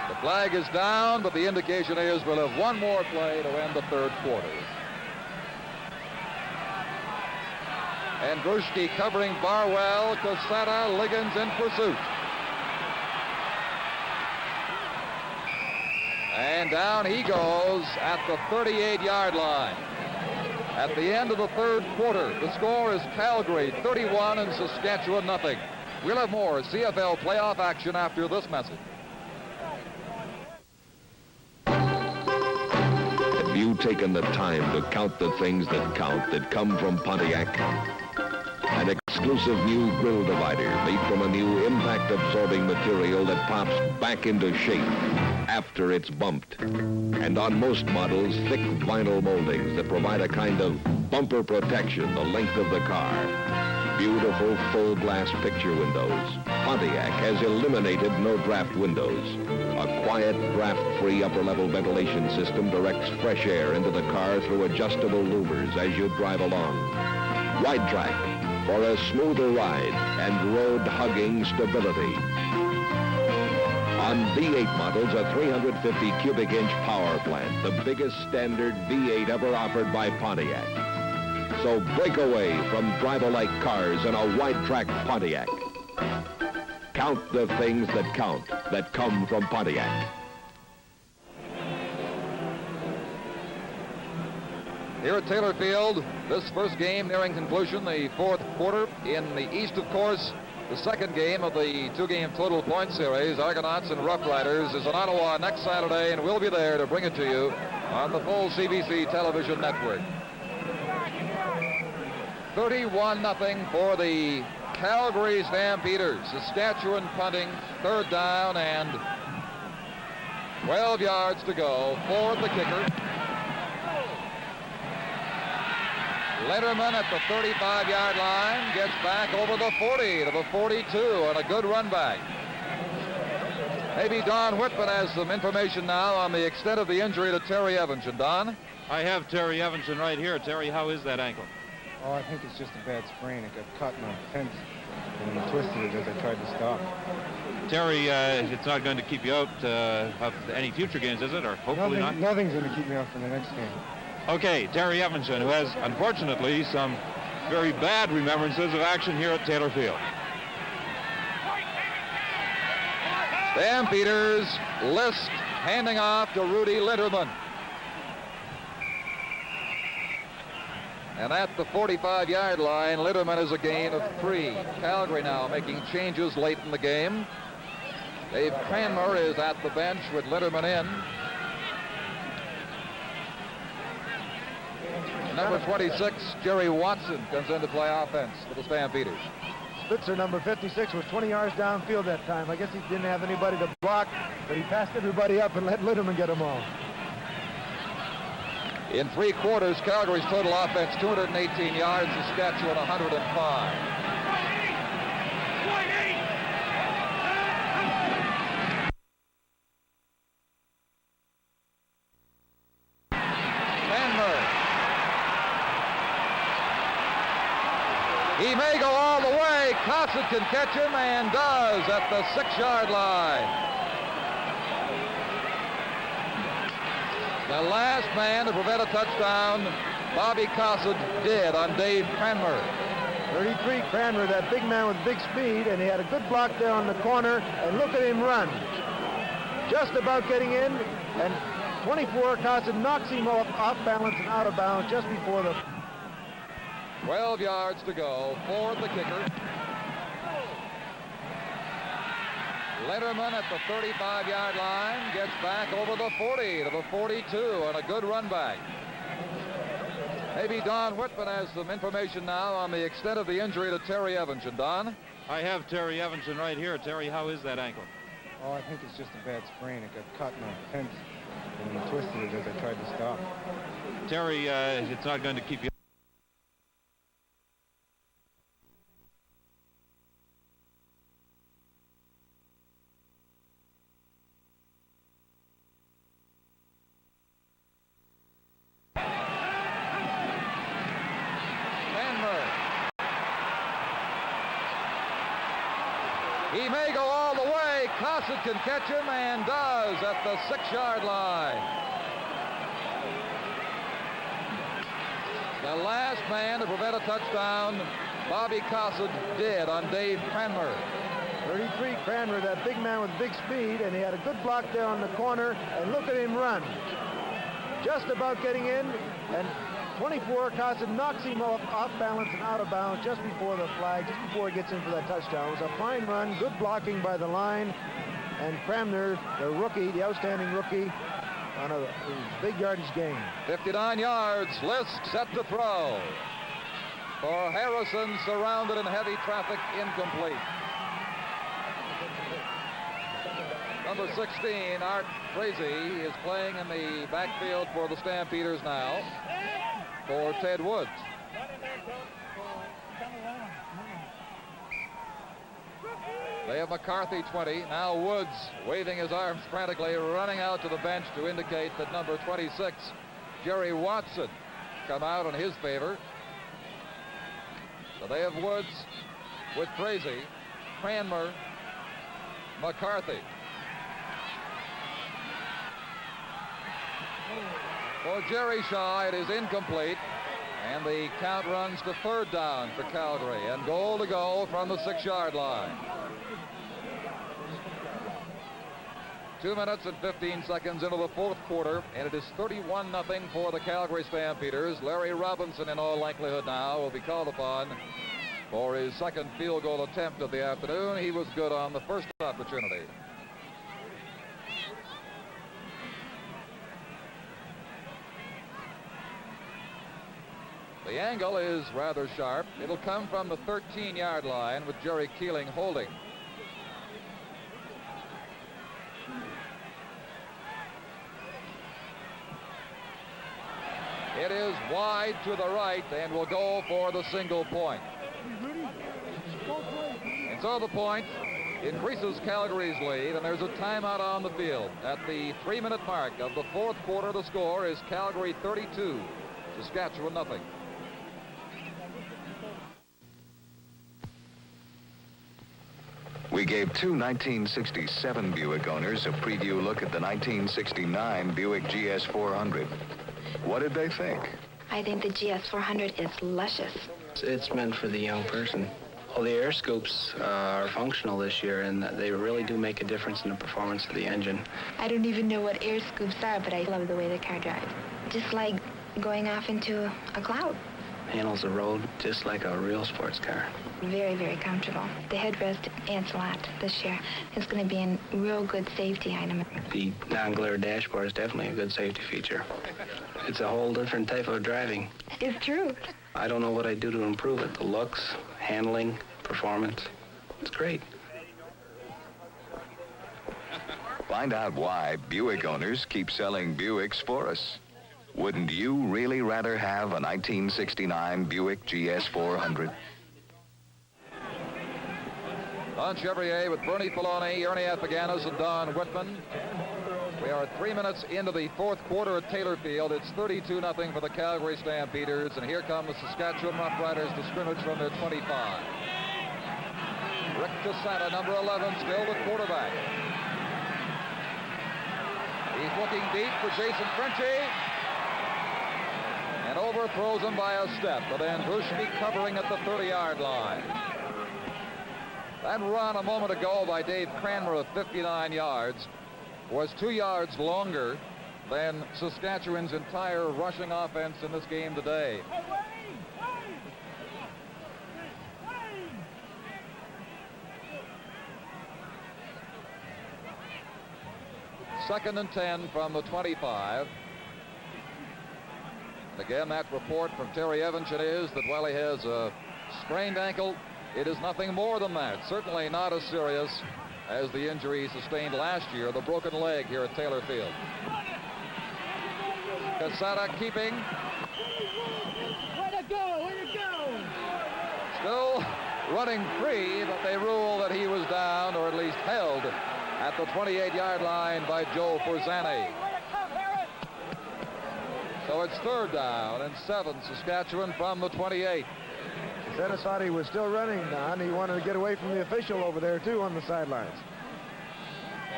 Speaker 8: The flag is down, but the indication is we'll have one more play to end the third quarter. And Grushke covering Barwell, Cassetta, Liggins in pursuit. And down he goes at the 38-yard line. At the end of the third quarter, the score is Calgary 31 and Saskatchewan nothing. We'll have more CFL playoff action after this message.
Speaker 17: Have you taken the time to count the things that count that come from Pontiac? An exclusive new grill divider made from a new impact-absorbing material that pops back into shape after it's bumped. And on most models, thick vinyl moldings that provide a kind of bumper protection the length of the car. Beautiful full-glass picture windows. Pontiac has eliminated no-draft windows. A quiet, draft-free upper-level ventilation system directs fresh air into the car through adjustable louvers as you drive along. Wide track for a smoother ride and road-hugging stability. On V8 models, a 350 cubic inch power plant, the biggest standard V8 ever offered by Pontiac. So break away from drive-alike cars in a wide-track Pontiac. Count the things that count, that come from Pontiac.
Speaker 8: Here at Taylor Field, this first game nearing conclusion, the fourth quarter. In the East, of course, the second game of the 2-game total point series, Argonauts and Rough Riders, is in Ottawa next Saturday, and we'll be there to bring it to you on the full CBC television network. 31-0 for the Calgary Stampeders. Saskatchewan punting, third down and 12 yards to go. Ford the kicker. Letterman at the 35-yard line gets back over the 40 to the 42 and a good run back. Maybe Don Whitman has some information now on the extent of the injury to Terry Evanson. Don?
Speaker 9: I have Terry Evanson right here. Terry, how is that ankle?
Speaker 18: Oh, I think it's just a bad sprain. It got caught in a fence and I twisted it as I tried to stop.
Speaker 9: Terry, it's not going to keep you out of any future games, is it? Or hopefully not?
Speaker 18: Nothing's going to keep me out for the next game.
Speaker 9: Okay, Terry Evanson, who has, unfortunately, some very bad remembrances of action here at Taylor Field.
Speaker 8: Stampeders, Lisk handing off to Rudy Letterman. And at the 45-yard line, Letterman is a gain of 3. Calgary now making changes late in the game. Dave Cranmer is at the bench with Letterman in. Number 26, Jerry Watson, comes in to play offense for the Stampeders.
Speaker 15: Spitzer, number 56, was 20 yards downfield that time. I guess he didn't have anybody to block, but he passed everybody up and let Letterman get them all.
Speaker 8: In 3 quarters, Calgary's total offense 218 yards, Saskatchewan 105. He may go all the way. Cossett can catch him and does at the 6-yard line. The last man to prevent a touchdown, Bobby Cossett did on Dave Cranmer.
Speaker 15: 33, Cranmer, that big man with big speed, and he had a good block there on the corner, and look at him run. Just about getting in, and 24, Cossett knocks him off balance and out of bounds just before the
Speaker 8: 12 yards to go. Ford the kicker. Letterman at the 35-yard line gets back over the 40 to the 42 and a good run back. Maybe Don Whitman has some information now on the extent of the injury to Terry Evanson. Don?
Speaker 9: I have Terry Evanson right here. Terry, how is that ankle?
Speaker 18: Oh, I think it's just a bad sprain. It got caught in a fence and I twisted it as I tried to stop.
Speaker 9: Terry, it's not going to keep you.
Speaker 8: He may go all the way. Cossett can catch him and does at the 6-yard line. The last man to prevent a touchdown, Bobby Cossett did on Dave Cranmer.
Speaker 15: 33, Cranmer, that big man with big speed, and he had a good block there on the corner, and look at him run. Just about getting in, and 24, Cossett knocks him off balance and out of bounds just before the flag, just before he gets in for that touchdown. It was a fine run, good blocking by the line, and Cranmer, the rookie, the outstanding rookie, on a big yardage gain.
Speaker 8: 59 yards, Lisk set to throw. For Harrison, surrounded in heavy traffic, incomplete. Number 16, Art Frazee, is playing in the backfield for the Stampeders now for Ted Woods. They have McCarthy 20. Now Woods waving his arms frantically, running out to the bench to indicate that number 26, Jerry Watson, come out in his favor. So they have Woods with Frazee, Cranmer, McCarthy. For Jerry Shaw, it is incomplete, and the count runs to third down for Calgary, and goal to go from the 6-yard line. 2 minutes and 15 seconds into the fourth quarter, and it is 31-0 for the Calgary Stampeders. Larry Robinson, in all likelihood now, will be called upon for his second field goal attempt of the afternoon. He was good on the first opportunity. The angle is rather sharp. It'll come from the 13-yard line with Jerry Keeling holding. It is wide to the right and will go for the single point. And so the point increases Calgary's lead, and there's a timeout on the field. At the 3-minute mark of the fourth quarter, the score is Calgary 32, Saskatchewan nothing.
Speaker 7: We gave two 1967 Buick owners a preview look at the 1969 Buick GS400. What did they think?
Speaker 19: I think the GS400 is luscious.
Speaker 20: It's meant for the young person. Well, the air scoops are functional this year, and they really do make a difference in the performance of the engine.
Speaker 19: I don't even know what air scoops are, but I love the way the car drives. Just like going off into a cloud.
Speaker 20: Handles the road just like a real sports car.
Speaker 19: Very, very comfortable. The headrest adds a lot this year. It's going to be a real good safety item.
Speaker 20: The non-glare dashboard is definitely a good safety feature. It's a whole different type of driving.
Speaker 19: It's true.
Speaker 20: I don't know what I'd do to improve it. The looks, handling, performance. It's great.
Speaker 7: Find out why Buick owners keep selling Buicks for us. Wouldn't you really rather have a 1969 Buick GS400?
Speaker 8: Don Chevrier with Bernie Filoni, Ernie Afaganis, and Don Whitman. We are 3 minutes into the fourth quarter at Taylor Field. It's 32-0 for the Calgary Stampeders, and here come the Saskatchewan Roughriders to scrimmage from their 25. Rick Cassata, number 11, still the quarterback. He's looking deep for Jason Frenchie, and overthrows him by a step, but Andrushny covering at the 30-yard line. That run a moment ago by Dave Cranmer of 59 yards was 2 yards longer than Saskatchewan's entire rushing offense in this game today. Second and 10 from the 25. Again, that report from Terry Evanson is that while he has a sprained ankle, it is nothing more than that. Certainly not as serious as the injury sustained last year, the broken leg here at Taylor Field. Cassata keeping.
Speaker 16: Way to go, way to go!
Speaker 8: Still running free, but they rule that he was down, or at least held, at the 28-yard line by Joe Forzani. So it's third down and 7, Saskatchewan from the 28.
Speaker 15: Dennis thought he was still running, Don. He wanted to get away from the official over there, too, on the sidelines.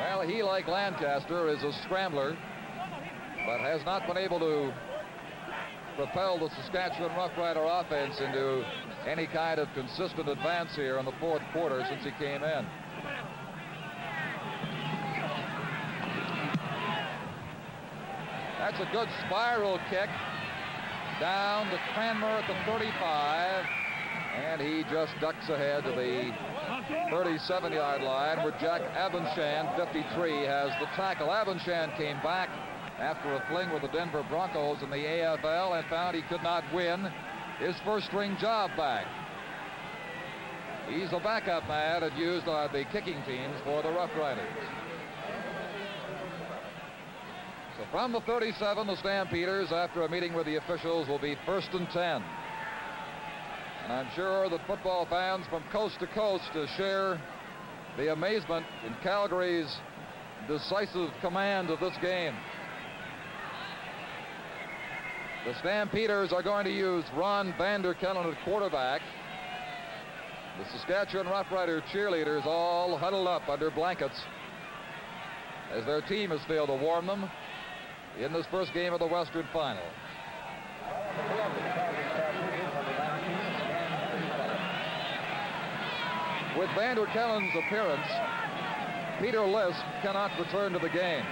Speaker 8: Well, he, like Lancaster, is a scrambler, but has not been able to propel the Saskatchewan Rough Rider offense into any kind of consistent advance here in the fourth quarter since he came in. That's a good spiral kick down to Cranmer at the 35. And he just ducks ahead to the 37-yard line where Jack Avenshan, 53, has the tackle. Avenshan came back after a fling with the Denver Broncos in the AFL and found he could not win his first-string job back. He's a backup man and used on the kicking teams for the Rough Riders. So from the 37, the Stampeders, after a meeting with the officials, will be 1st and 10. And I'm sure that football fans from coast to coast share the amazement in Calgary's decisive command of this game. The Stampeders are going to use Ron Vanderkellen at quarterback. The Saskatchewan Roughrider cheerleaders all huddled up under blankets as their team has failed to warm them in this first game of the Western Final. With Vanderkellen's appearance, Peter Lisk cannot return to the game.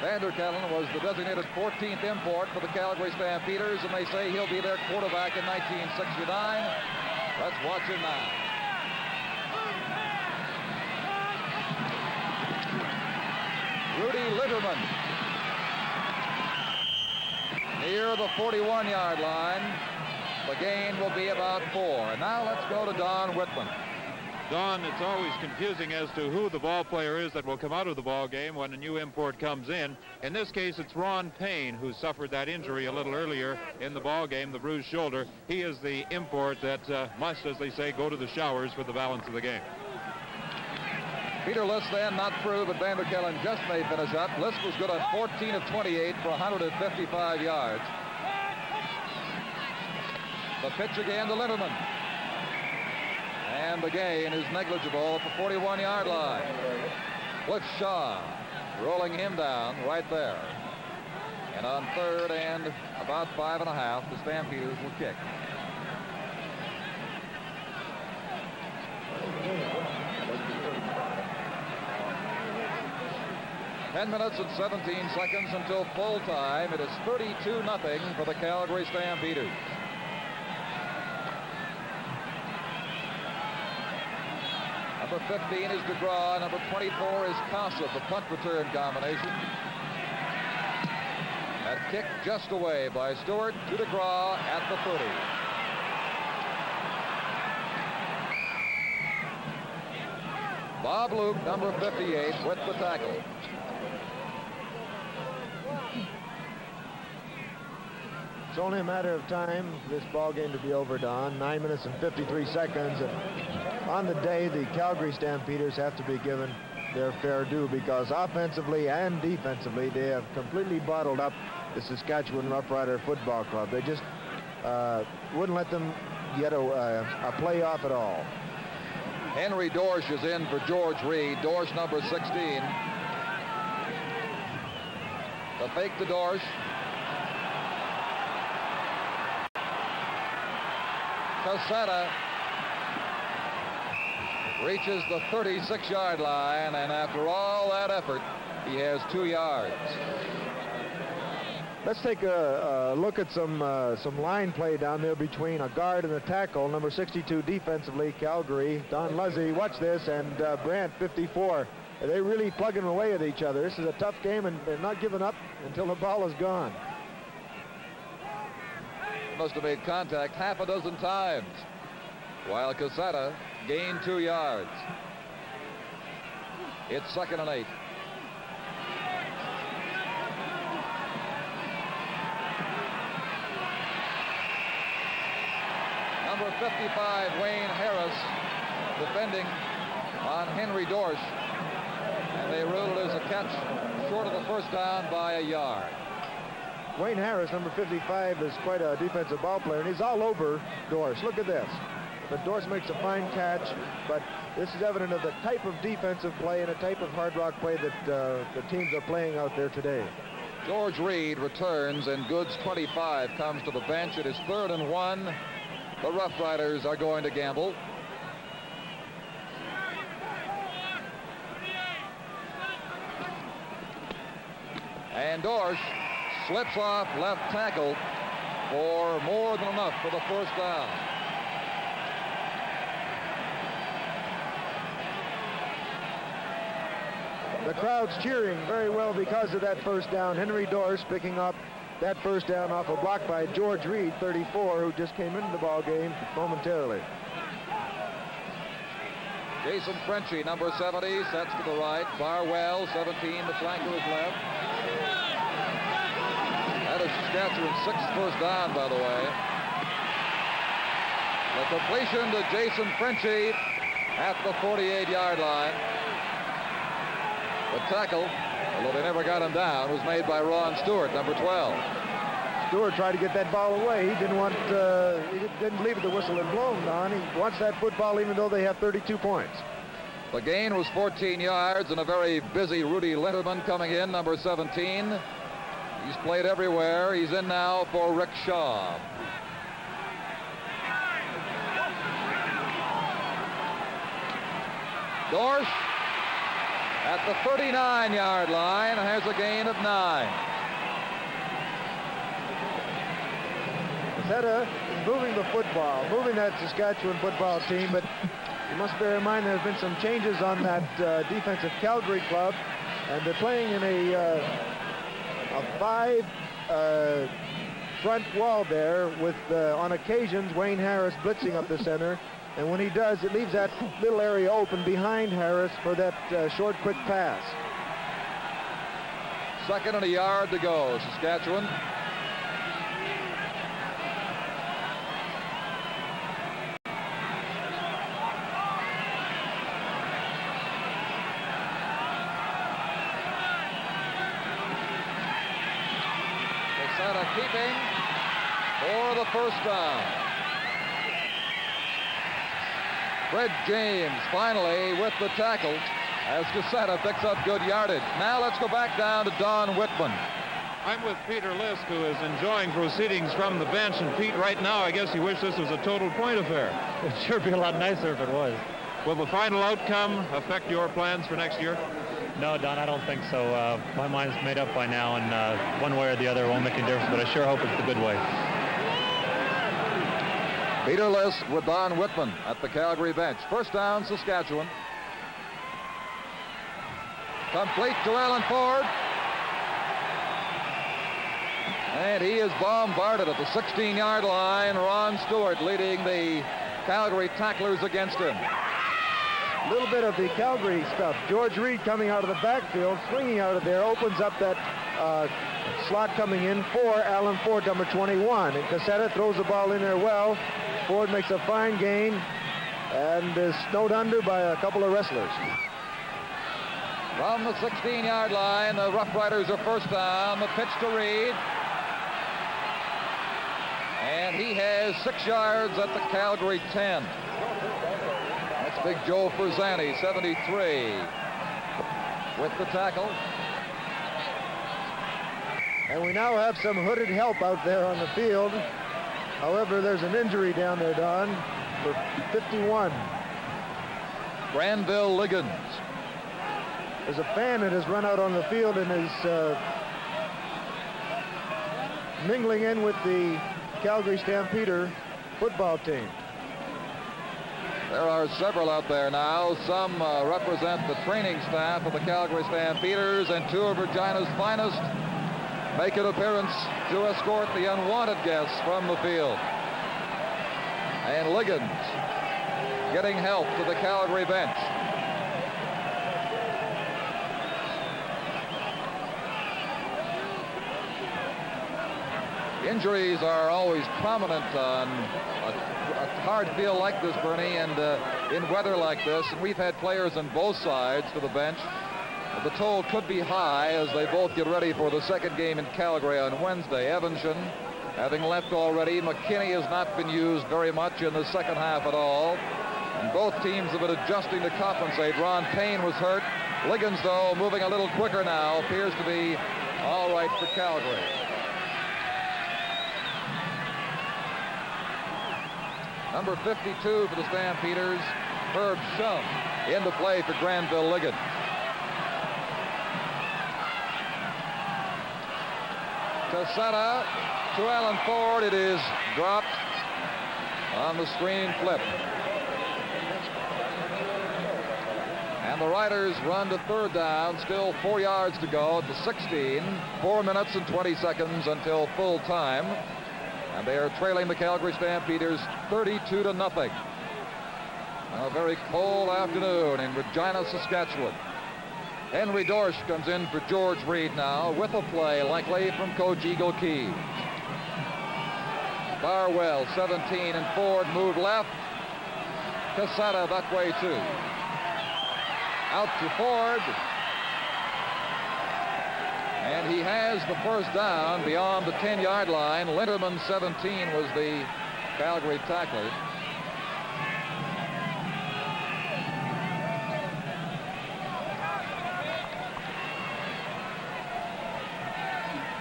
Speaker 8: Vanderkellen was the designated 14th import for the Calgary Stampeders, and they say he'll be their quarterback in 1969. Let's watch him now. Rudy Litterman near the 41-yard line. The gain will be about 4. And now let's go to Don Whitman.
Speaker 9: Don, it's always confusing as to who the ball player is that will come out of the ball game when a new import comes in. In this case, it's Ron Payne, who suffered that injury a little earlier in the ball game, the bruised shoulder. He is the import that must, as they say, go to the showers for the balance of the game.
Speaker 8: Peter Lisk then not through, but Van der Kellen just may finish up. Lisk was good on 14 of 28 for 155 yards. The pitch again to Linderman. And the gain is negligible at the 41-yard line. Cliff Shaw rolling him down right there. And on third and about 5.5, the Stampeders will kick. Ten minutes and 17 seconds until full time. It is 32-0 for the Calgary Stampeders. Number 15 is DeGraw. Number 24 is Casa, the punt return combination. That kick just away by Stewart to DeGraw at the 30. Bob Luke, number 58, with the tackle.
Speaker 15: It's only a matter of time for this ball game to be over, Don. 9 minutes and 53 seconds. And on the day, the Calgary Stampeders have to be given their fair due because offensively and defensively, they have completely bottled up the Saskatchewan Roughrider Football Club. They just wouldn't let them get a playoff at all.
Speaker 8: Henry Dorsch is in for George Reed. Dorsch, number 16. The fake to Dorsch. Casetta reaches the 36-yard line, and after all that effort, he has 2 yards.
Speaker 15: Let's take a look at some line play down there between a guard and a tackle. Number 62 defensively, Calgary. Don Luzzy, watch this, and Brandt, 54. They're really plugging away at each other. This is a tough game, and they're not giving up until the ball is gone.
Speaker 8: Must have made contact half a dozen times, while Casetta gained 2 yards. It's 2nd and 8. Number 55, Wayne Harris, defending on Henry Dorsch, and they ruled it as a catch short of the first down by a yard.
Speaker 15: Wayne Harris, number 55, is quite a defensive ball player, and he's all over Dorsch. Look at this. But Dorsch makes a fine catch, but this is evident of the type of defensive play and a type of hard rock play that the teams are playing out there today.
Speaker 8: George Reed returns, and Goods 25 comes to the bench. It is 3rd and 1. The Rough Riders are going to gamble. And Dorsch slips off left tackle for more than enough for the first down.
Speaker 15: The crowd's cheering very well because of that first down. Henry Dorsch picking up that first down off a block by George Reed, 34, who just came into the ball game momentarily.
Speaker 8: Jason Frenchie, number 70, sets to the right. Barwell, 17, the flanker is left. That is Saskatchewan's 6th first down, by the way. The completion to Jason Frenchie at the 48-yard line. The tackle, although they never got him down, was made by Ron Stewart, number 12.
Speaker 15: Stewart tried to get that ball away. He didn't want, he didn't believe the whistle had blown, Don. He wants that football even though they have 32 points.
Speaker 8: The gain was 14 yards, and a very busy Rudy Letterman coming in, number 17. He's played everywhere. He's in now for Rick Shaw. Dorsch at the 39-yard line has a gain of 9.
Speaker 15: Casetta is moving the football, moving that Saskatchewan football team, but you must bear in mind there have been some changes on that defensive Calgary club, and they're playing in a 5 front wall there with, on occasions, Wayne Harris blitzing up the center. And when he does, it leaves that little area open behind Harris for that short, quick pass.
Speaker 8: 2nd and a yard to go, Saskatchewan. Quesada keeping for the first down. Fred James finally with the tackle as Quesada picks up good yardage. Now let's go back down to Don Whitman.
Speaker 9: I'm with Peter Lisk, who is enjoying proceedings from the bench. And Pete, right now, I guess you wish this was a total point affair.
Speaker 6: It'd sure be a lot nicer if it was.
Speaker 9: Will the final outcome affect your plans for next year?
Speaker 6: No, Don, I don't think so. My mind's made up by now, and one way or the other won't make any difference, but I sure hope it's the good way.
Speaker 8: Peter Lisk with Don Whitman at the Calgary bench. First down, Saskatchewan. Complete to Alan Ford. And he is bombarded at the 16-yard line. Ron Stewart leading the Calgary tacklers against him.
Speaker 15: A little bit of the Calgary stuff. George Reed coming out of the backfield, swinging out of there, opens up that slot coming in for Alan Ford, number 21. And Quesada throws the ball in there well. Ford makes a fine gain and is snowed under by a couple of wrestlers.
Speaker 8: From the 16-yard line, the Rough Riders are first down. The pitch to Reed. And he has 6 yards at the Calgary 10. That's Big Joe Ferzani, 73, with the tackle.
Speaker 15: And we now have some hooded help out there on the field. However, there's an injury down there, Don, for 51.
Speaker 8: Granville Liggins.
Speaker 15: There's a fan that has run out on the field and is mingling in with the Calgary Stampeder football team.
Speaker 8: There are several out there now. Some represent the training staff of the Calgary Stampeders, and 2 of Regina's finest make an appearance to escort the unwanted guests from the field. And Liggins getting help to the Calgary bench. Injuries are always prominent on a hard field like this, Bernie, and in weather like this. And we've had players on both sides to the bench. The toll could be high as they both get ready for the second game in Calgary on Wednesday. Evanston having left already. McKinney has not been used very much in the second half at all. And both teams have been adjusting to compensate. Ron Payne was hurt. Liggins, though, moving a little quicker now, appears to be all right for Calgary. Number 52 for the Stampeders, Herb Shum, into play for Granville Liggins. Quesada to Alan Ford. It is dropped on the screen flip. And the Riders run to third down. Still 4 yards to go at the 16. 4 minutes and 20 seconds until full time. And they are trailing the Calgary Stampeders 32-0. On a very cold afternoon in Regina, Saskatchewan. Henry Dorsch comes in for George Reed now with a play likely from Coach Eagle Key. Barwell, 17, and Ford moved left. Quesada that way too. Out to Ford. And he has the first down beyond the 10-yard line. Linderman, 17, was the Calgary tackler.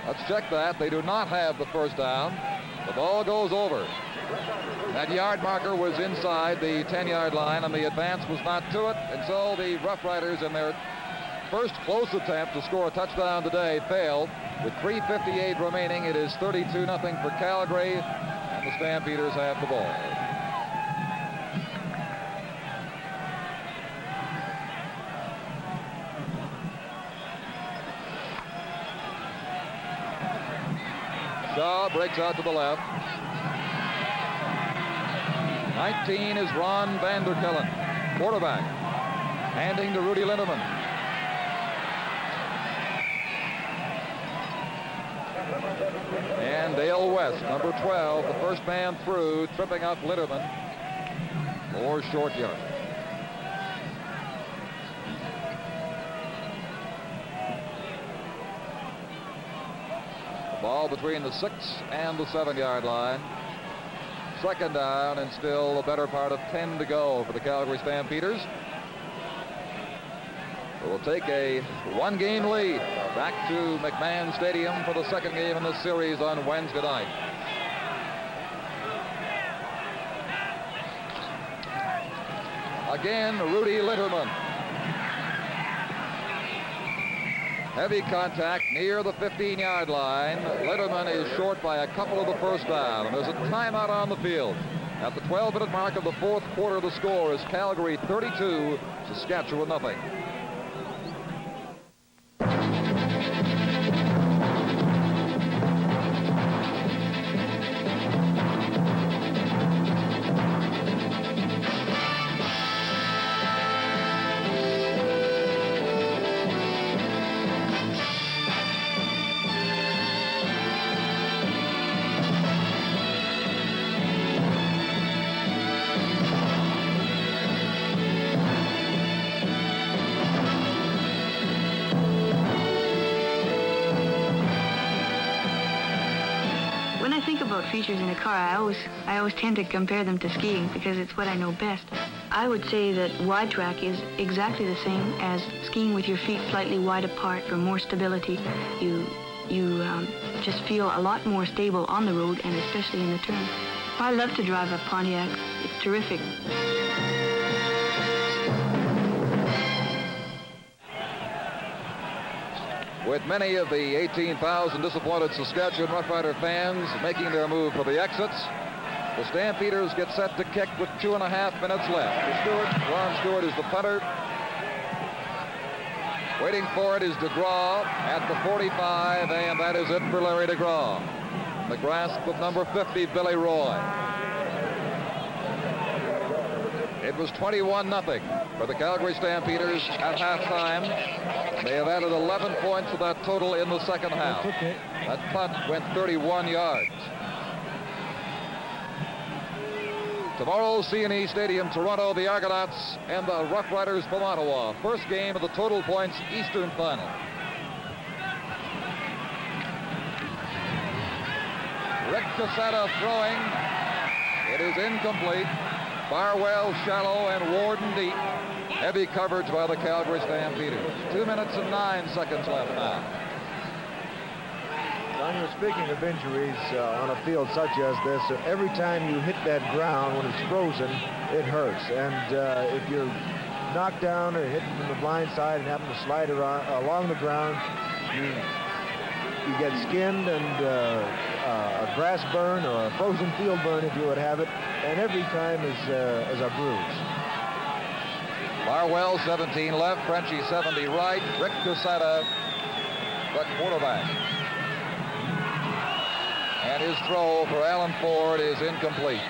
Speaker 8: Let's check that. They do not have the first down. The ball goes over. That yard marker was inside the 10-yard line, and the advance was not to it. And so the Rough Riders, in their first close attempt to score a touchdown today, failed. With 3:58 remaining, it is 32-0 for Calgary, and the Stampeders have the ball. Shaw breaks out to the left. 19 is Ron Vanderkellen, quarterback, handing to Rudy Linderman. And Dale West, number 12, the first man through, tripping up Linderman for short yard. The ball between the 6 and the 7-yard line. Second down and still the better part of 10 to go for the Calgary Stampeders. We'll take a one-game lead back to McMahon Stadium for the second game in this series on Wednesday night. Again, Rudy Linderman. Heavy contact near the 15-yard line. Linderman is short by a couple of the first down, and there's a timeout on the field. At the 12-minute mark of the fourth quarter, the score is Calgary 32, Saskatchewan nothing.
Speaker 21: Features in a car, I always tend to compare them to skiing because it's what I know best. I would say that wide track is exactly the same as skiing with your feet slightly wide apart for more stability. You just feel a lot more stable on the road and especially in the turn. I love to drive a Pontiac. It's terrific. With many of the 18,000 disappointed Saskatchewan Roughrider fans making their move for the exits, the Stampeders get set to kick with 2.5 minutes left. Ron Stewart is the punter. Waiting for it is DeGraw at the 45, and that is it for Larry DeGraw. In the grasp of number 50, Billy Roy. It was 21-0 for the Calgary Stampeders at halftime. They have added 11 points to that total in the second half. That punt went 31 yards. Tomorrow, CNE Stadium, Toronto, the Argonauts and the Rough Riders from Ottawa. First game of the Total Points Eastern Final. Rick Cassetta throwing. It is incomplete. Barwell shallow and Warden deep. Heavy coverage by the Calgary Stampeders. 2 minutes and 9 seconds left now.
Speaker 15: Don, you're speaking of injuries on a field such as this. Every time you hit that ground when it's frozen, it hurts. And if you're knocked down or hit from the blind side and happen to slide along the ground, you get skinned and a grass burn or a frozen field burn, if you would have it. And every time is a bruise.
Speaker 8: Barwell, 17 left, Frenchie, 70 right. Rick Cassetta, the quarterback. And his throw for Alan Ford is incomplete.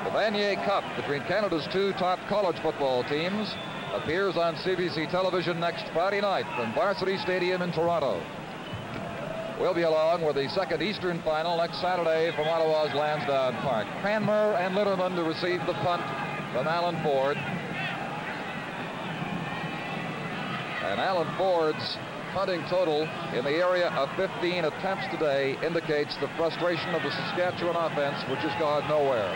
Speaker 8: The Vanier Cup between Canada's two top college football teams appears on CBC television next Friday night from Varsity Stadium in Toronto. We'll be along with the second Eastern Final next Saturday from Ottawa's Lansdowne Park. Cranmer and Linderman to receive the punt from Alan Ford. And Alan Ford's punting total in the area of 15 attempts today indicates the frustration of the Saskatchewan offense, which has gone nowhere.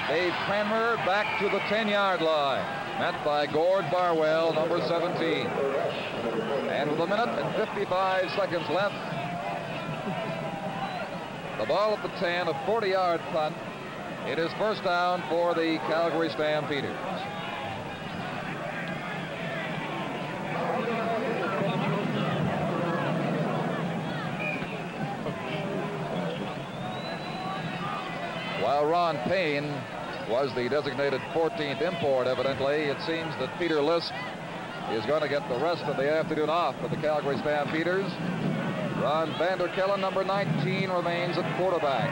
Speaker 8: Dave Cranmer back to the 10-yard line, met by Gord Barwell, number 17. And with 1 minute and 55 seconds left, the ball at the 10, a 40-yard punt. It is first down for the Calgary Stampeders. While Ron Payne was the designated 14th import, evidently, it seems that Peter Lisk is going to get the rest of the afternoon off for the Calgary Stampeders. Ron Vanderkellen, number 19, remains at quarterback.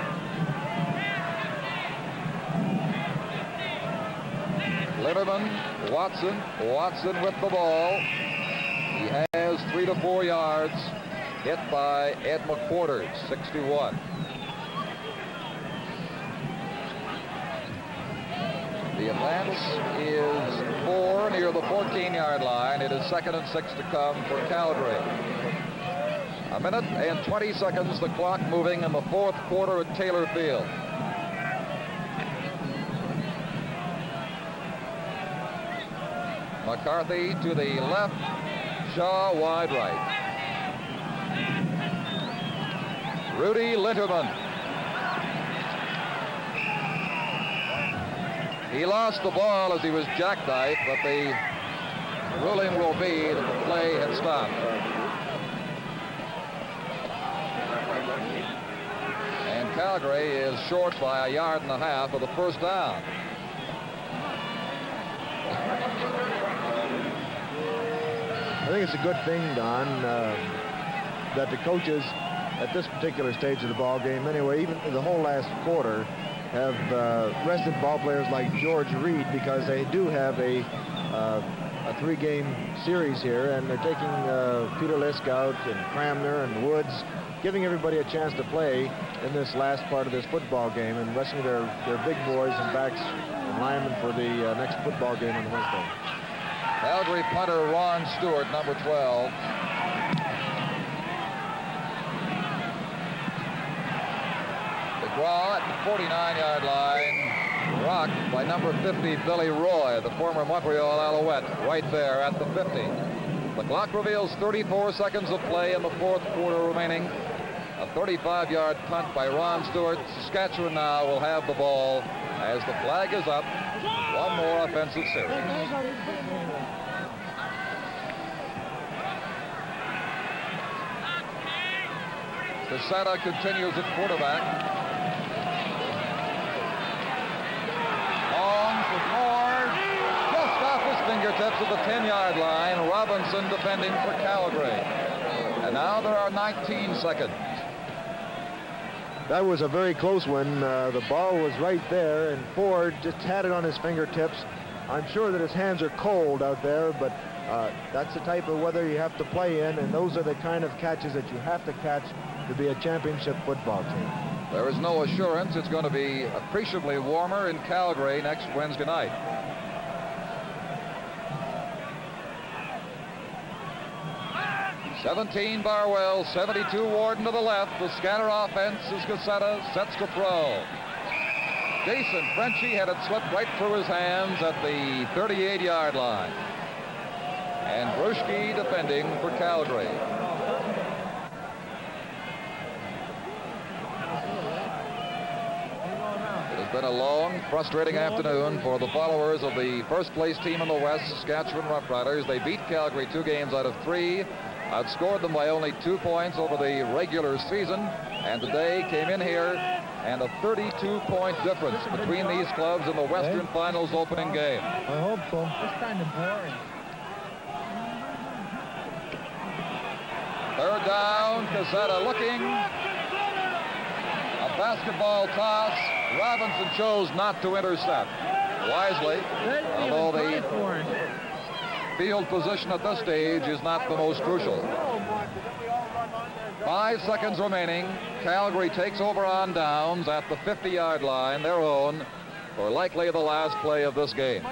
Speaker 8: Linderman, Watson with the ball. He has 3 to 4 yards, hit by Ed McQuarters, 61. The advance is 4 near the 14-yard line. It is 2nd and 6 to come for Calgary. A minute and 20 seconds, the clock moving in the fourth quarter at Taylor Field. McCarthy to the left, Shaw wide right. Rudy Linderman. He lost the ball as he was jackknifed, but the ruling will be that the play had stopped. And Calgary is short by 1.5 yards of the first down.
Speaker 15: I think it's a good thing, Don, that the coaches at this particular stage of the ball game, anyway, even the whole last quarter, have rested ball players like George Reed, because they do have a 3-game series here, and they're taking Peter Lisk out and Cramner and Woods, giving everybody a chance to play in this last part of this football game, and resting their big boys and backs and linemen for the next football game on Wednesday.
Speaker 8: Calgary punter Ron Stewart, number 12. DeGraw at the 49-yard line, rocked by number 50, Billy Roy, the former Montreal Alouette, right there at the 50. The clock reveals 34 seconds of play in the fourth quarter remaining. A 35-yard punt by Ron Stewart. Saskatchewan now will have the ball as the flag is up. One more offensive series. Quesada continues at quarterback. Long for Ford. Just off his fingertips at the 10-yard line. Robinson defending for Calgary. And now there are 19 seconds.
Speaker 15: That was a very close one. The ball was right there, and Ford just had it on his fingertips. I'm sure that his hands are cold out there, but that's the type of weather you have to play in, and those are the kind of catches that you have to catch to be a championship football team.
Speaker 8: There is no assurance it's going to be appreciably warmer in Calgary next Wednesday night. "17 Barwell, 72 Warden to the left. The scatter offense as Quesada sets to throw. Jason Frenchie had it slip right through his hands at the 38-yard line. And Bruschke defending for Calgary. It has been a long, frustrating afternoon for the followers of the first-place team in the West, Saskatchewan Roughriders. They beat Calgary 2 games out of 3, outscored them by only 2 points over the regular season, and today came in here and a 32-point difference between these clubs in the Western Finals opening game.
Speaker 18: I hope so. It's kind of boring.
Speaker 8: Third down, Quesada looking. A basketball toss. Robinson chose not to intercept. Wisely, although the field position at this stage is not the most crucial. 5 seconds remaining. Calgary takes over on downs at the 50-yard line, their own, for likely the last play of this game.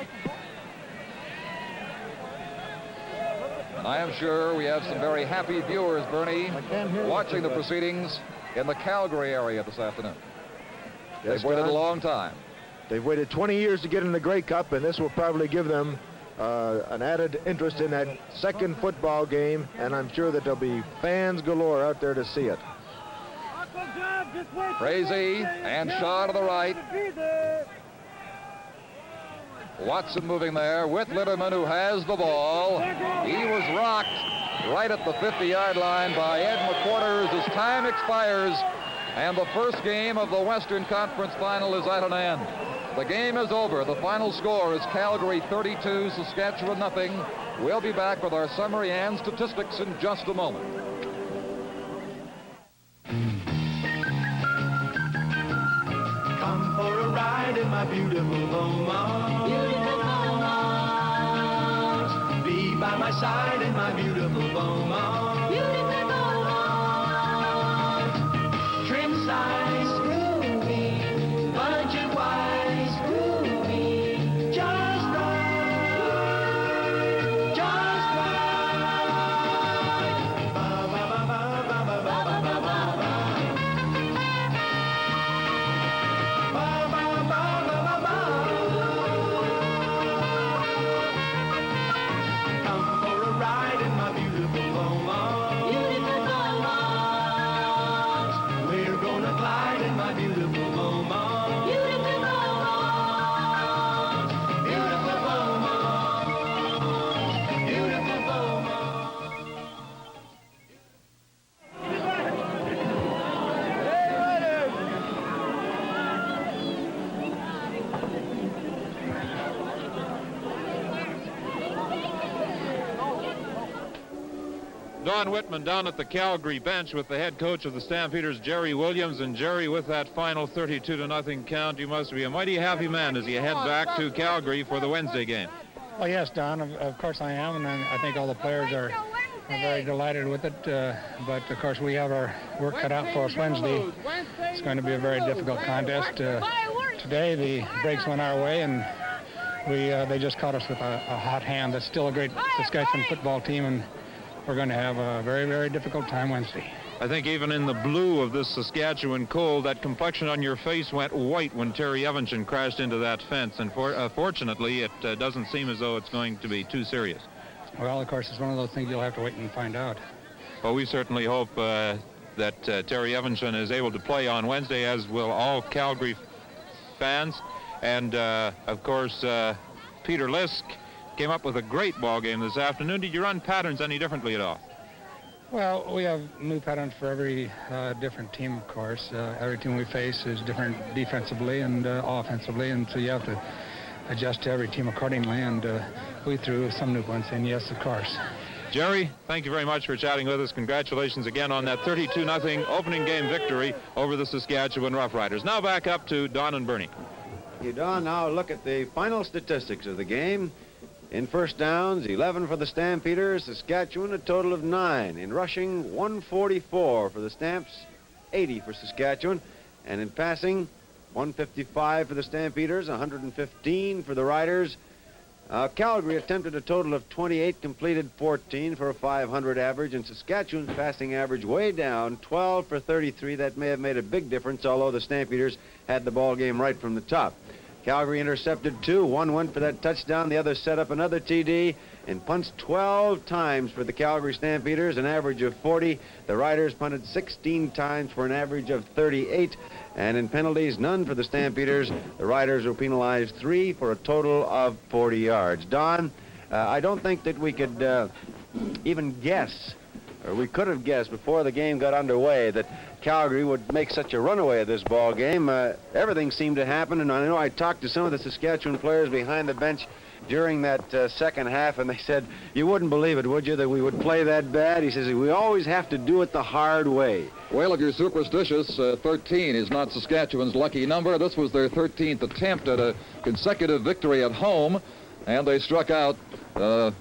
Speaker 8: And I am sure we have some very happy viewers, Bernie, watching the proceedings in the Calgary area this afternoon.
Speaker 15: Yes,
Speaker 8: they've waited
Speaker 15: Don.
Speaker 8: a long time.
Speaker 15: They've waited 20 years to get in the Grey Cup, and this will probably give them an added interest in that second football game, and I'm sure that there'll be fans galore out there to see it.
Speaker 8: Frazee and Shaw to the right. Watson moving there with Linderman, who has the ball. He was rocked right at the 50-yard line by Ed McQuarters as time expires And the first game of the Western Conference Final is at an end. The game is over. The final score is Calgary 32, Saskatchewan nothing. We'll be back with our summary and statistics in just a moment.
Speaker 16: Come for a ride in my beautiful Beaumont. Beautiful Beaumont. Be by my side in my beautiful Beaumont. Beautiful Beaumont. Trim size, groovy. Budget wise, groovy. Just right. Just right. Ba ba ba ba ba ba ba ba ba ba. Come for a ride in my beautiful Beaumont. Beautiful Beaumont. We're gonna glide in my beautiful Beaumont. Beautiful Beaumont. Beautiful Beaumont. Beautiful Beaumont.
Speaker 9: Don Whitman down at the Calgary bench with the head coach of the Stampeders, Jerry Williams. And Jerry, with that final 32-0 count, you must be a mighty happy man as you head back to Calgary for the Wednesday game.
Speaker 3: Well, yes, Don, of course I am, and I think all the players are very delighted with it. But, of course, we have our work cut out for us Wednesday. It's going to be a very difficult contest. Today, the breaks went our way, and they just caught us with a hot hand. That's still a great Saskatchewan football team, and we're going to have a very, very difficult time Wednesday.
Speaker 9: I think even in the blue of this Saskatchewan cold, that complexion on your face went white when Terry Evanston crashed into that fence. And fortunately, it doesn't seem as though it's going to be too serious.
Speaker 3: Well, of course, it's one of those things you'll have to wait and find out.
Speaker 9: Well, we certainly hope that Terry Evanston is able to play on Wednesday, as will all Calgary fans. And, of course, Peter Lisk came up with a great ball game this afternoon. Did you run patterns any differently at all?
Speaker 3: Well, we have new patterns for every different team, of course. Every team we face is different defensively and offensively, and so you have to adjust to every team accordingly, and we threw some new ones in, yes, of course.
Speaker 9: Jerry, thank you very much for chatting with us. Congratulations again on that 32-0 opening game victory over the Saskatchewan Roughriders. Now back up to Don and Bernie.
Speaker 2: Thank you, Don. Now look at the final statistics of the game. In first downs, 11 for the Stampeders. Saskatchewan, a total of 9. In rushing, 144 for the Stamps, 80 for Saskatchewan. And in passing, 155 for the Stampeders, 115 for the Riders. Calgary attempted a total of 28, completed 14 for a 500 average, and Saskatchewan's passing average way down, 12 for 33. That may have made a big difference, although the Stampeders had the ball game right from the top. Calgary intercepted 2. One went for that touchdown. The other set up another TD and punched 12 times for the Calgary Stampeders, an average of 40. The Riders punted 16 times for an average of 38. And in penalties, none for the Stampeders. The Riders were penalized 3 for a total of 40 yards. Don, I don't think that we could even guess, or we could have guessed before the game got underway, that Calgary would make such a runaway of this ball game. Everything seemed to happen, and I know I talked to some of the Saskatchewan players behind the bench during that second half, and they said, you wouldn't believe it, would you, that we would play that bad? He says, we always have to do it the hard way.
Speaker 8: Well, if you're superstitious, 13 is not Saskatchewan's lucky number. This was their 13th attempt at a consecutive victory at home, and they struck out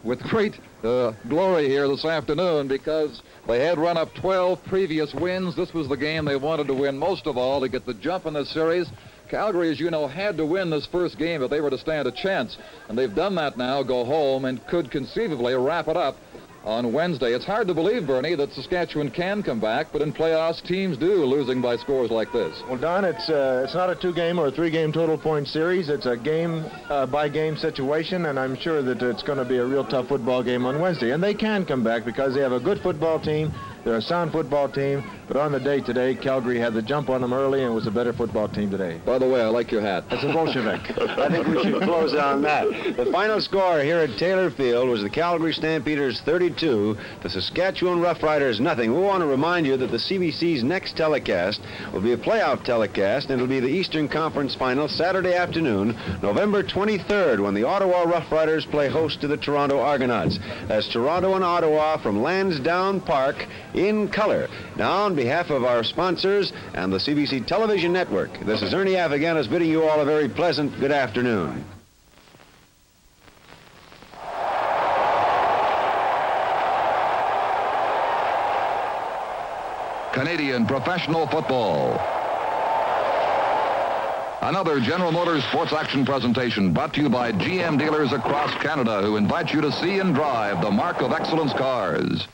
Speaker 8: with great glory here this afternoon because they had run up 12 previous wins. This was the game they wanted to win most of all to get the jump in this series. Calgary, as you know, had to win this first game if they were to stand a chance, and they've done that now, go home, and could conceivably wrap it up on Wednesday. It's hard to believe, Bernie, that Saskatchewan can come back, but in playoffs, teams do, losing by scores like this.
Speaker 15: Well, Don, it's not a 2-game or a 3-game total point series. It's a game-by-game situation, and I'm sure that it's going to be a real tough football game on Wednesday. And they can come back because they have a good football team. They're a sound football team, But on the day today, Calgary had the jump on them early and was a better football team today.
Speaker 8: By the way, I like your hat.
Speaker 15: That's a Bolshevik.
Speaker 2: I think we should close on that. The final score here at Taylor Field was the Calgary Stampeders 32, the Saskatchewan Roughriders nothing. We want to remind you that the CBC's next telecast will be a playoff telecast, and it'll be the Eastern Conference Final Saturday afternoon, November 23rd, when the Ottawa Roughriders play host to the Toronto Argonauts. That's Toronto and Ottawa from Lansdowne Park in color. Now, on behalf of our sponsors and the CBC Television Network, this is Ernie Avagianis bidding you all a very pleasant good afternoon.
Speaker 17: Canadian professional football. Another General Motors Sports Action presentation brought to you by GM dealers across Canada, who invite you to see and drive the Mark of Excellence cars.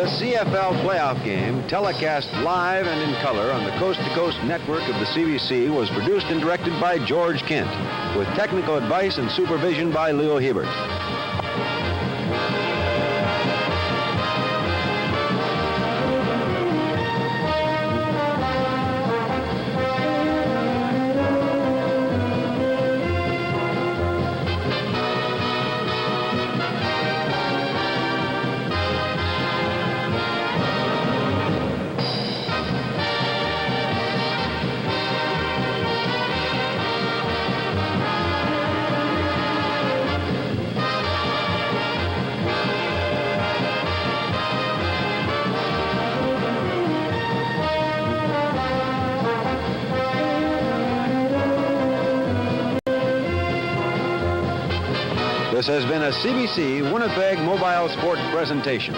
Speaker 2: The CFL playoff game, telecast live and in color on the coast-to-coast network of the CBC, was produced and directed by George Kent, with technical advice and supervision by Leo Hebert. This has been a CBC Winnipeg Mobile Sports presentation.